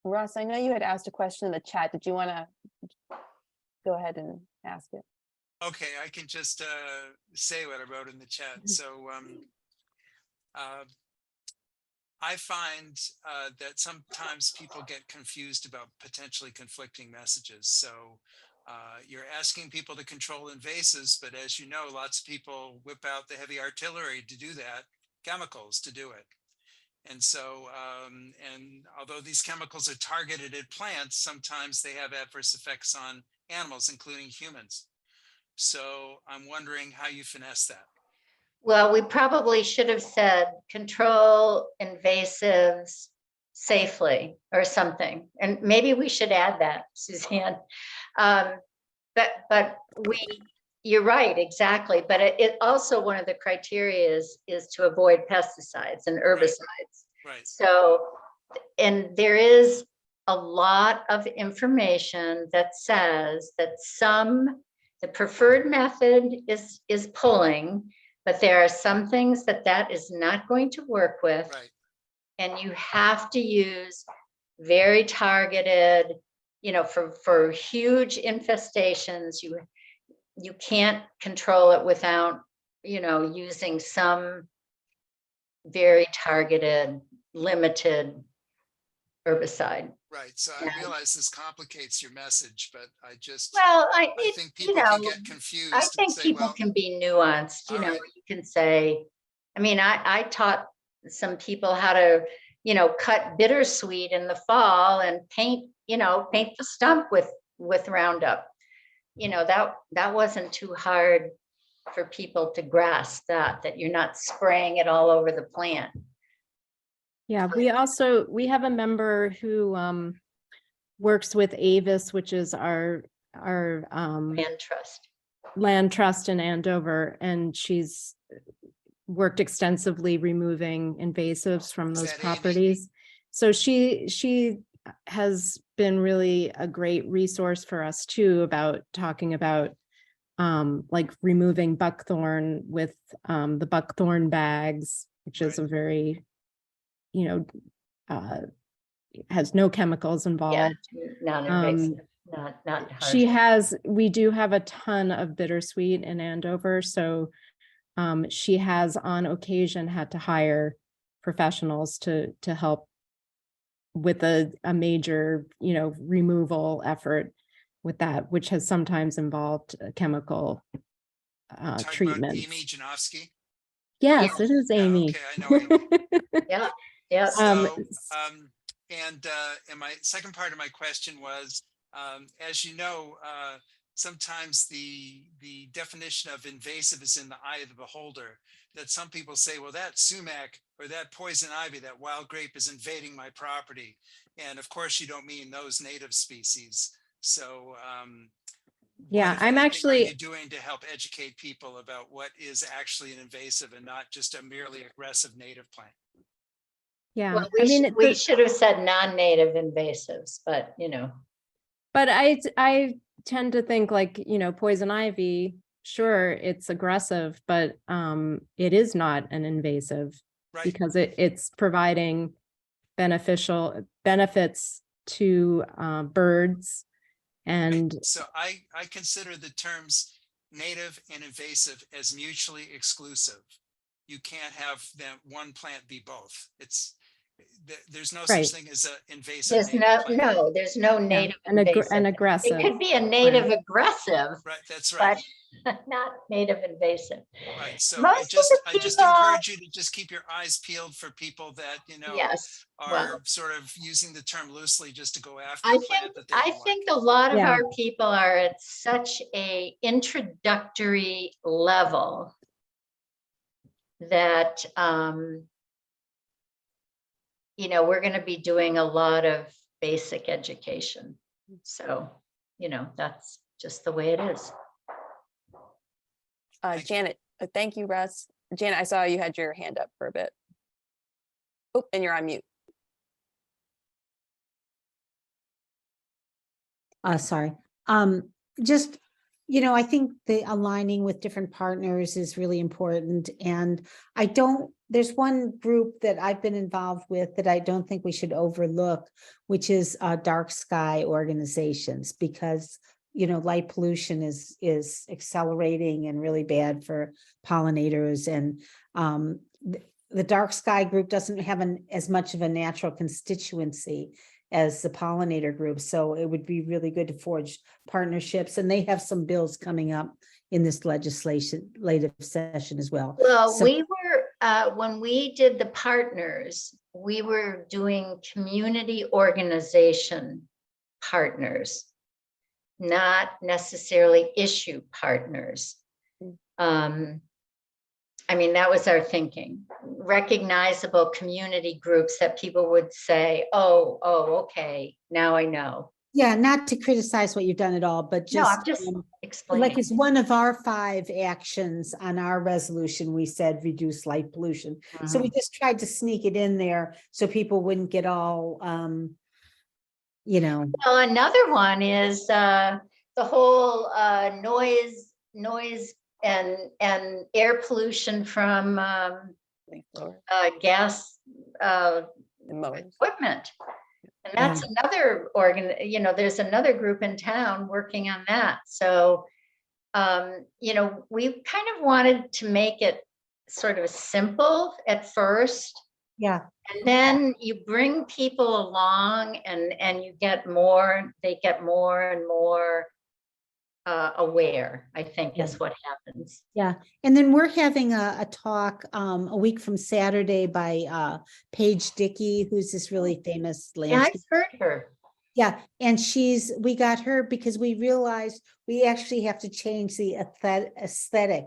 [SPEAKER 1] Ross, I know you had asked a question in the chat. Did you want to go ahead and ask it?
[SPEAKER 7] Okay, I can just say what I wrote in the chat. So I find that sometimes people get confused about potentially conflicting messages. So you're asking people to control invasives, but as you know, lots of people whip out the heavy artillery to do that, chemicals to do it. And so, and although these chemicals are targeted at plants, sometimes they have adverse effects on animals, including humans. So I'm wondering how you finesse that.
[SPEAKER 2] Well, we probably should have said control invasives safely or something. And maybe we should add that, Suzanne. But you're right, exactly. But it also, one of the criteria is to avoid pesticides and herbicides.
[SPEAKER 7] Right.
[SPEAKER 2] So, and there is a lot of information that says that the preferred method is pulling, but there are some things that is not going to work with.
[SPEAKER 7] Right.
[SPEAKER 2] And you have to use very targeted, for huge infestations, you can't control it without, using some very targeted, limited herbicide.
[SPEAKER 7] Right. So I realize this complicates your message, but I think people can get confused.
[SPEAKER 2] I think
[SPEAKER 7] say,
[SPEAKER 2] people can be nuanced.
[SPEAKER 7] Right.
[SPEAKER 2] You can say, I taught some people how to, cut bittersweet in the fall and paint the stump with Roundup. That wasn't too hard for people to grasp that you're not spraying it all over the plant.
[SPEAKER 5] Yeah, we have a member who works with Avis, which is our land trust in Andover, and she's worked extensively removing invasives from those properties. So she has been really a great resource for us too, about talking about like removing buckthorn with the buckthorn bags, which is a very, has no chemicals involved.
[SPEAKER 2] Yeah, non-invasive, not harsh.
[SPEAKER 5] We do have a ton of bittersweet in Andover. So she has on occasion had to hire professionals to help with a major, removal effort with that, which has sometimes involved chemical treatment.
[SPEAKER 7] Amy Janofsky?
[SPEAKER 5] Yes, it is Amy.
[SPEAKER 7] Okay, I know Amy.
[SPEAKER 2] Yeah.
[SPEAKER 7] So, and my second part of my question was, as you know, sometimes the definition of invasive is in the eye of the beholder, that some people say, well, that sumac or that poison ivy, that wild grape is invading my property. And of course, you don't mean those native species. So
[SPEAKER 5] yeah,
[SPEAKER 7] what are you
[SPEAKER 5] I'm
[SPEAKER 7] doing to help educate people about what is actually an invasive and not just a merely aggressive native plant?
[SPEAKER 5] Yeah,
[SPEAKER 2] well, we should have said non-native invasives, but
[SPEAKER 5] But I tend to think like, poison ivy, sure, it's aggressive, but it is not an invasive,
[SPEAKER 7] Right.
[SPEAKER 5] because it's providing benefits to birds. And
[SPEAKER 7] so I consider the terms native and invasive as mutually exclusive. You can't have them one plant be both. There's no such thing as an invasive.
[SPEAKER 2] There's no native
[SPEAKER 5] and aggressive.
[SPEAKER 2] It could be a native aggressive.
[SPEAKER 7] Right, that's right.
[SPEAKER 2] not native invasive.
[SPEAKER 7] Right, so
[SPEAKER 2] Most
[SPEAKER 7] I
[SPEAKER 2] of
[SPEAKER 7] just,
[SPEAKER 2] the
[SPEAKER 7] I just
[SPEAKER 2] people-
[SPEAKER 7] encourage you to just keep your eyes peeled for people that, you know,
[SPEAKER 2] Yes,
[SPEAKER 7] are
[SPEAKER 2] well,
[SPEAKER 7] sort of using the term loosely just to go after
[SPEAKER 2] I
[SPEAKER 7] a plant
[SPEAKER 2] think,
[SPEAKER 7] that they
[SPEAKER 2] I
[SPEAKER 7] don't like.
[SPEAKER 2] think a lot of
[SPEAKER 5] Yeah.
[SPEAKER 2] our people are at such a introductory level that, you know, we're gonna be doing a lot of basic education. So, you know, that's just the way it is.
[SPEAKER 7] Thank you.
[SPEAKER 1] Janet, thank you, Russ. Janet, I saw you had your hand up for a bit. Oh, and you're on mute.
[SPEAKER 8] Sorry. Just, I think the aligning with different partners is really important. And there's one group that I've been involved with that I don't think we should overlook, which is dark sky organizations, because, light pollution is accelerating and really bad for pollinators. And the dark sky group doesn't have as much of a natural constituency as the pollinator group. So it would be really good to forge partnerships, and they have some bills coming up in this legislative session as well.
[SPEAKER 2] Well,
[SPEAKER 8] So-
[SPEAKER 2] we were, when we did the partners, we were doing community organization partners, not necessarily issue partners. I mean, that was our thinking. Recognizable community groups that people would say, oh, okay, now I know.
[SPEAKER 8] Yeah, not to criticize what you've done at all, but
[SPEAKER 2] No,
[SPEAKER 8] just,
[SPEAKER 2] I'm just
[SPEAKER 8] like
[SPEAKER 2] explaining.
[SPEAKER 8] it's one of our 5 actions on our resolution, we said reduce light pollution. So we just tried to sneak it in there so people wouldn't get all,
[SPEAKER 2] Well, another one is the whole noise and air pollution from gas
[SPEAKER 1] The mowers.
[SPEAKER 2] equipment. And that's another there's another group in town working on that. So, we kind of wanted to make it sort of simple at first.
[SPEAKER 8] yeah.
[SPEAKER 2] And then you bring people along and you get more, they get more and more aware, I think is what happens.
[SPEAKER 8] Yeah, and then we're having a talk a week from Saturday by Paige Dickey, who's this really famous
[SPEAKER 2] Yeah,
[SPEAKER 8] landscape.
[SPEAKER 2] I've heard her.
[SPEAKER 8] Yeah, and we got her because we realized we actually have to change the aesthetic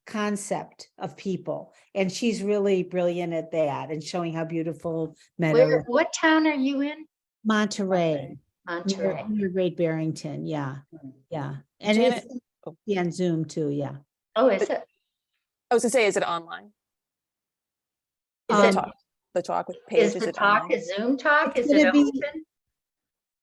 [SPEAKER 8] concept of people. And she's really brilliant at that and showing how beautiful Meadow,
[SPEAKER 2] What town are you in?
[SPEAKER 8] Monterey,
[SPEAKER 2] Monterey.
[SPEAKER 8] near Great Barrington. Yeah, yeah. And
[SPEAKER 1] Janet-
[SPEAKER 8] it's on Zoom too. Yeah.
[SPEAKER 2] Oh, is it?
[SPEAKER 1] I was gonna say, is it online? Is
[SPEAKER 2] Is
[SPEAKER 1] it
[SPEAKER 2] it-
[SPEAKER 1] talk? The talk with Paige,
[SPEAKER 2] Is
[SPEAKER 1] is
[SPEAKER 2] the
[SPEAKER 1] it
[SPEAKER 2] talk
[SPEAKER 1] online?
[SPEAKER 2] a Zoom talk?
[SPEAKER 8] It's
[SPEAKER 2] Is it
[SPEAKER 8] gonna be-
[SPEAKER 2] open?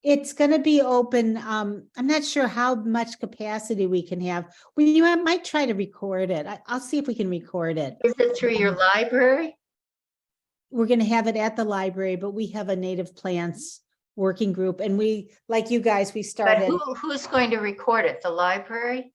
[SPEAKER 8] It's going to be open. I'm not sure how much capacity we can have. I might try to record it. I'll see if we can record it.
[SPEAKER 2] Is it through your library?
[SPEAKER 8] We're going to have it at the library, but we have a native plants working group, and we, like you guys, we
[SPEAKER 2] But
[SPEAKER 8] started.
[SPEAKER 2] who's going to record it? The library?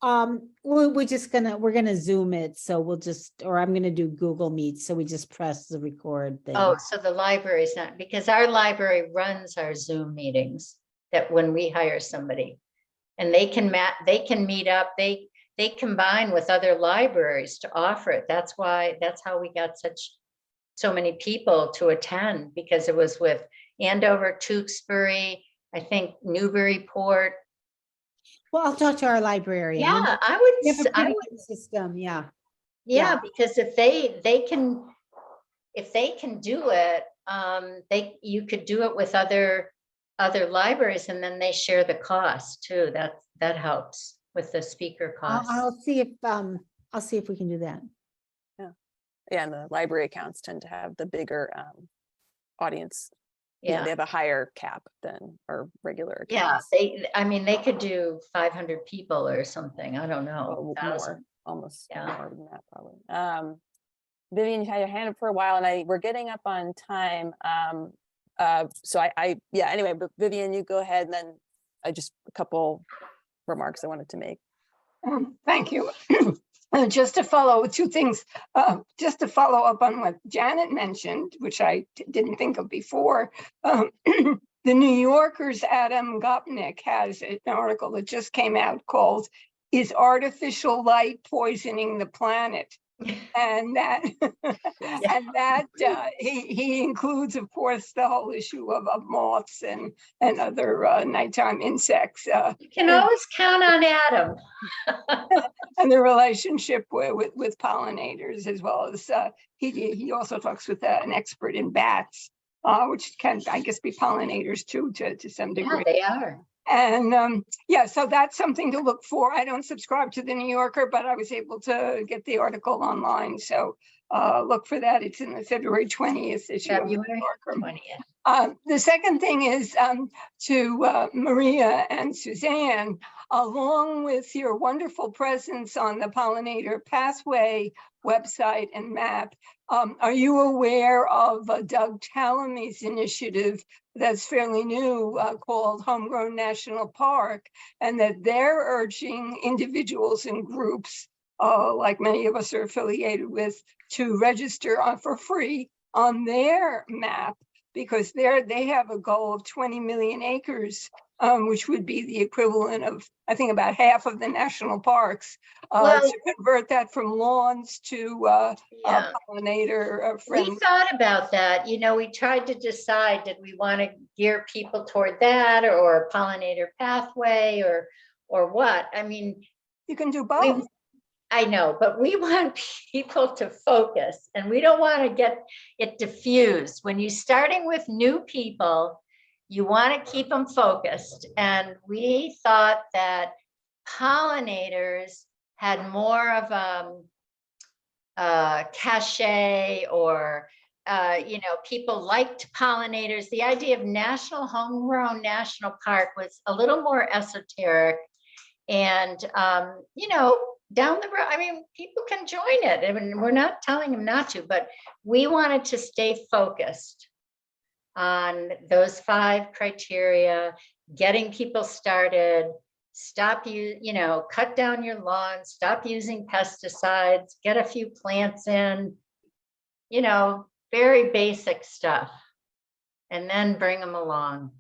[SPEAKER 8] We're gonna Zoom it, so I'm gonna do Google Meet, so we just press the record thing.
[SPEAKER 2] Oh, so the library's not, because our library runs our Zoom meetings that when we hire somebody. And they can meet up, they combine with other libraries to offer it. That's how we got so many people to attend, because it was with Andover, Tewksbury, I think Newburyport.
[SPEAKER 8] Well, I'll talk to our librarian.
[SPEAKER 2] Yeah,
[SPEAKER 8] We have a
[SPEAKER 2] I
[SPEAKER 8] pretty
[SPEAKER 2] would,
[SPEAKER 8] good system, yeah.
[SPEAKER 2] yeah,
[SPEAKER 8] yeah.
[SPEAKER 2] because if they can do it, you could do it with other libraries, and then they share the cost too. That helps with the speaker costs.
[SPEAKER 8] I'll see if we can do that.
[SPEAKER 1] Yeah, and the library accounts tend to have the bigger audience. You know,
[SPEAKER 2] Yeah,
[SPEAKER 1] they have a higher cap than our regular
[SPEAKER 2] yeah,
[SPEAKER 1] accounts.
[SPEAKER 2] they could do 500 people or something. I don't know.
[SPEAKER 1] Oh,
[SPEAKER 2] 1,000.
[SPEAKER 1] more, almost
[SPEAKER 2] Yeah.
[SPEAKER 1] more than that probably. Vivian, you had your hand up for a while, and we're getting up on time. So anyway, but Vivian, you go ahead, and then just a couple remarks I wanted to make.
[SPEAKER 9] Thank you. Just to follow 2 things, just to follow up on what Janet mentioned, which I didn't think of before. The New Yorker's Adam Gopnik has an article that just came out called is artificial light poisoning the planet. And that, and that he includes, of course, the whole issue of moths and other nighttime insects.
[SPEAKER 2] You can always count on Adam.
[SPEAKER 9] And the relationship with pollinators, as well as he also talks with an expert in bats, which can, I guess, be pollinators too, to some degree.
[SPEAKER 2] Yeah, they are.
[SPEAKER 9] And yeah, so that's something to look for. I don't subscribe to the New Yorker, but I was able to get the article online. So look for that. It's in the February 20th issue of the New Yorker.
[SPEAKER 2] 20th.
[SPEAKER 9] The second thing is to Maria and Suzanne, along with your wonderful presence on the Pollinator Pathway website and map, are you aware of Doug Tallamy's initiative that's fairly new called Homegrown National Park, and that they're urging individuals and groups, like many of us are affiliated with, to register for free on their map, because they have a goal of 20 million acres, which would be the equivalent of, I think, about half of the national parks, to convert that from lawns to pollinator friendly.
[SPEAKER 2] We thought about that. You know, we tried to decide, did we want to gear people toward that or pollinator pathway or what? I mean,
[SPEAKER 9] you can do both.
[SPEAKER 2] I know, but we want people to focus, and we don't want to get it diffused. When you're starting with new people, you want to keep them focused. And we thought that pollinators had more of cachet, or people liked pollinators. The idea of National Homegrown National Park was a little more esoteric, and down the road, I mean, people can join it. I mean, we're not telling them not to, but we wanted to stay focused on those 5 criteria, getting people started, cut down your lawn, stop using pesticides, get a few plants in, very basic stuff, and then bring them along.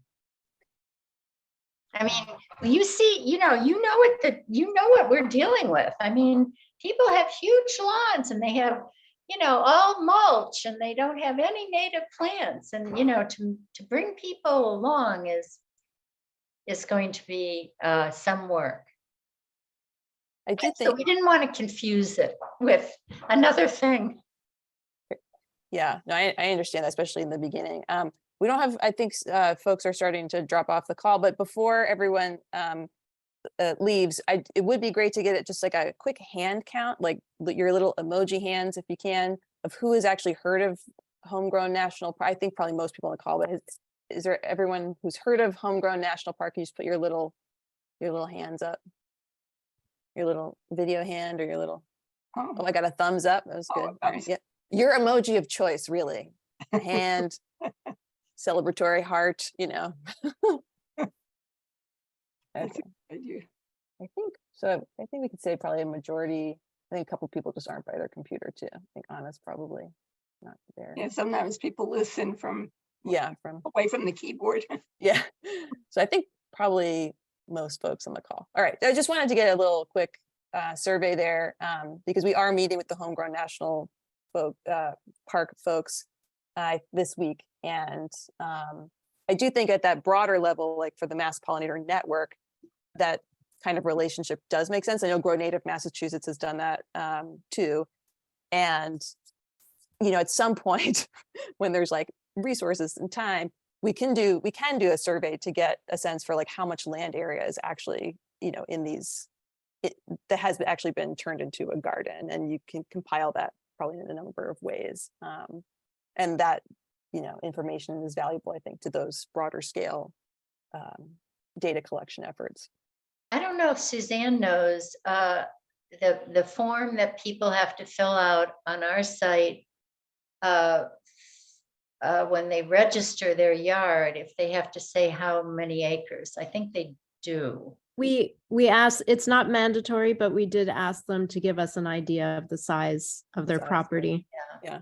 [SPEAKER 2] I mean, you see, you know what we're dealing with. I mean, people have huge lawns and they have, all mulch, and they don't have any native plants. And, to bring people along is going to be some work.
[SPEAKER 1] I do
[SPEAKER 2] So
[SPEAKER 1] think,
[SPEAKER 2] we didn't want to confuse it with another thing.
[SPEAKER 1] yeah, no, I understand that, especially in the beginning. We don't have, I think folks are starting to drop off the call, but before everyone leaves, it would be great to get it just like a quick hand count, like your little emoji hands, if you can, of who has actually heard of Homegrown National Park. I think probably most people on the call, but is there everyone who's heard of Homegrown National Park? You just put your little hands up, your little video hand, or your little, oh, I got a thumbs up. That was good. All right. Yeah. Your emoji of choice, really. Hand, celebratory heart,
[SPEAKER 9] That's a good idea.
[SPEAKER 1] I think so. I think we could say probably a majority. I think a couple people just aren't by their computer too. I think Anna's probably not there.
[SPEAKER 9] Yeah, sometimes people listen from away from the keyboard.
[SPEAKER 1] Yeah. So I think probably most folks on the call. All right. I just wanted to get a little quick survey there because we are meeting with the Homegrown National Park folks this week. And I do think at that broader level, like for the Mass Pollinator Network, that kind of relationship does make sense. I know Grow Native Massachusetts has done that too. And, at some point when there's like resources and time, we can do a survey to get a sense for like how much land area is actually, in these, that has actually been turned into a garden, and you can compile that probably in a number of ways. And that, information is valuable, I think, to those broader scale data collection efforts.
[SPEAKER 2] I don't know if Suzanne knows the form that people have to fill out on our site when they register their yard, if they have to say how many acres. I think they do.
[SPEAKER 5] We asked, it's not mandatory, but we did ask them to give us an idea of the size of their property.
[SPEAKER 1] Yeah.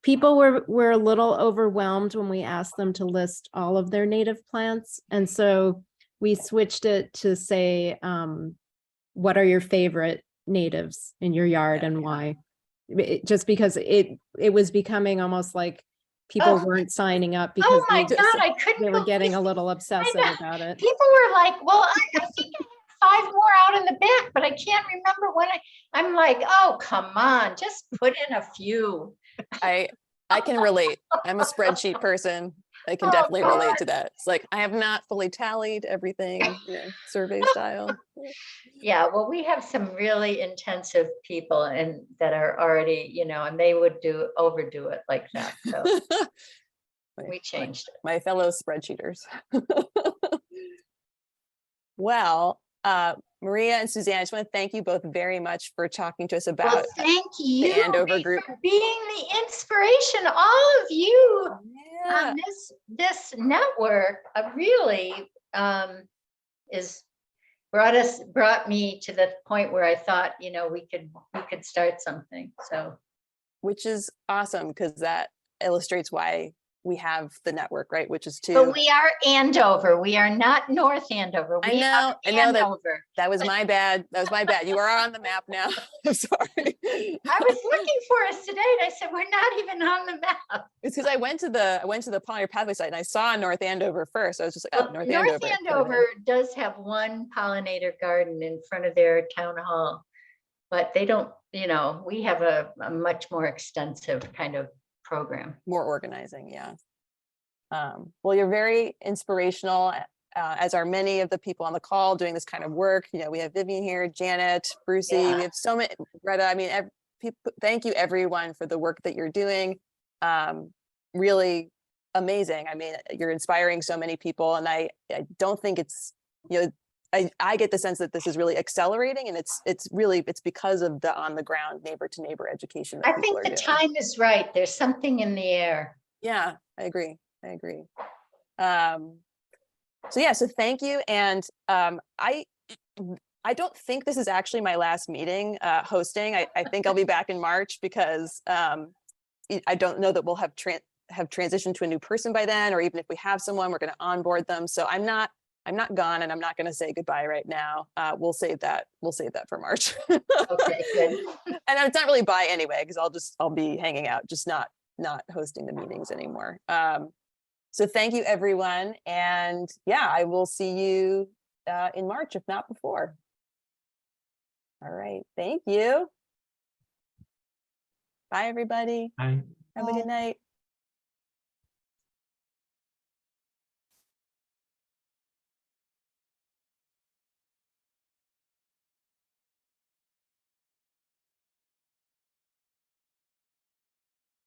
[SPEAKER 5] People were a little overwhelmed when we asked them to list all of their native plants. And so we switched it to say what are your favorite natives in your yard and why? Just because it was becoming almost like people
[SPEAKER 2] Oh.
[SPEAKER 5] weren't signing up
[SPEAKER 2] Oh
[SPEAKER 5] because
[SPEAKER 2] my
[SPEAKER 5] they
[SPEAKER 2] God, I couldn't
[SPEAKER 5] they were getting a
[SPEAKER 2] believe-
[SPEAKER 5] little
[SPEAKER 2] I
[SPEAKER 5] obsessive
[SPEAKER 2] know.
[SPEAKER 5] about it.
[SPEAKER 2] People were like, well, I think I have 5 more out in the back, but I can't remember when I'm like, oh, come on, just put in a few.
[SPEAKER 1] I can relate. I'm a spreadsheet person. I can
[SPEAKER 2] Oh,
[SPEAKER 1] definitely relate
[SPEAKER 2] God.
[SPEAKER 1] to that. It's like, I have not fully tallied everything, survey style.
[SPEAKER 2] Yeah, well, we have some really intensive people and that are already, and they would overdo it like that. So we changed it.
[SPEAKER 1] My fellow spreadsheeters. Well, Maria and Suzanne, I just want to thank you both very much for talking to us
[SPEAKER 2] Well,
[SPEAKER 1] about
[SPEAKER 2] thank you
[SPEAKER 1] Andover group.
[SPEAKER 2] for being the inspiration, all of you
[SPEAKER 1] Yeah.
[SPEAKER 2] on this network. Really is brought me to the point where I thought, we could start something. So,
[SPEAKER 1] Which is awesome, because that illustrates why we have the network, right? Which is to.
[SPEAKER 2] but we are Andover. We are not North Andover.
[SPEAKER 1] I
[SPEAKER 2] We
[SPEAKER 1] know
[SPEAKER 2] are
[SPEAKER 1] that
[SPEAKER 2] Andover.
[SPEAKER 1] that was my bad. That was my bad. You are on the map now. I'm sorry.
[SPEAKER 2] I was looking for us today and I said, we're not even on the map.
[SPEAKER 1] It's because I went to the Pollinator Pathway site and I saw North Andover first. I was just like, oh,
[SPEAKER 2] Well,
[SPEAKER 1] North
[SPEAKER 2] North
[SPEAKER 1] Andover. Put it in.
[SPEAKER 2] Andover does have one pollinator garden in front of their town hall, but they don't, we have a much more extensive kind of program.
[SPEAKER 1] More organizing, yeah. Well, you're very inspirational, as are many of the people on the call doing this kind of work. We have Vivian here, Janet, Brucey.
[SPEAKER 2] Yeah.
[SPEAKER 1] We have so many. Greta. I mean, thank you everyone for the work that you're doing. Really amazing. I mean, you're inspiring so many people, and I don't think it's I get the sense that this is really accelerating, and it's because of the on the ground neighbor to neighbor education that
[SPEAKER 2] I
[SPEAKER 1] people
[SPEAKER 2] think
[SPEAKER 1] are
[SPEAKER 2] the
[SPEAKER 1] doing.
[SPEAKER 2] time is right. There's something in the air.
[SPEAKER 1] Yeah, I agree. So thank you. And I don't think this is actually my last meeting hosting. I think I'll be back in March, because I don't know that we'll have transitioned to a new person by then, or even if we have someone, we're going to onboard them. So I'm not gone, and I'm not going to say goodbye right now. We'll save that for March.
[SPEAKER 2] Okay, good.
[SPEAKER 1] And it's not really bye anyway, because I'll be hanging out, just not hosting the meetings anymore. So thank you, everyone. And yeah, I will see you in March, if not before. All right. Thank you. Bye, everybody.
[SPEAKER 10] Bye.
[SPEAKER 1] Have a good night.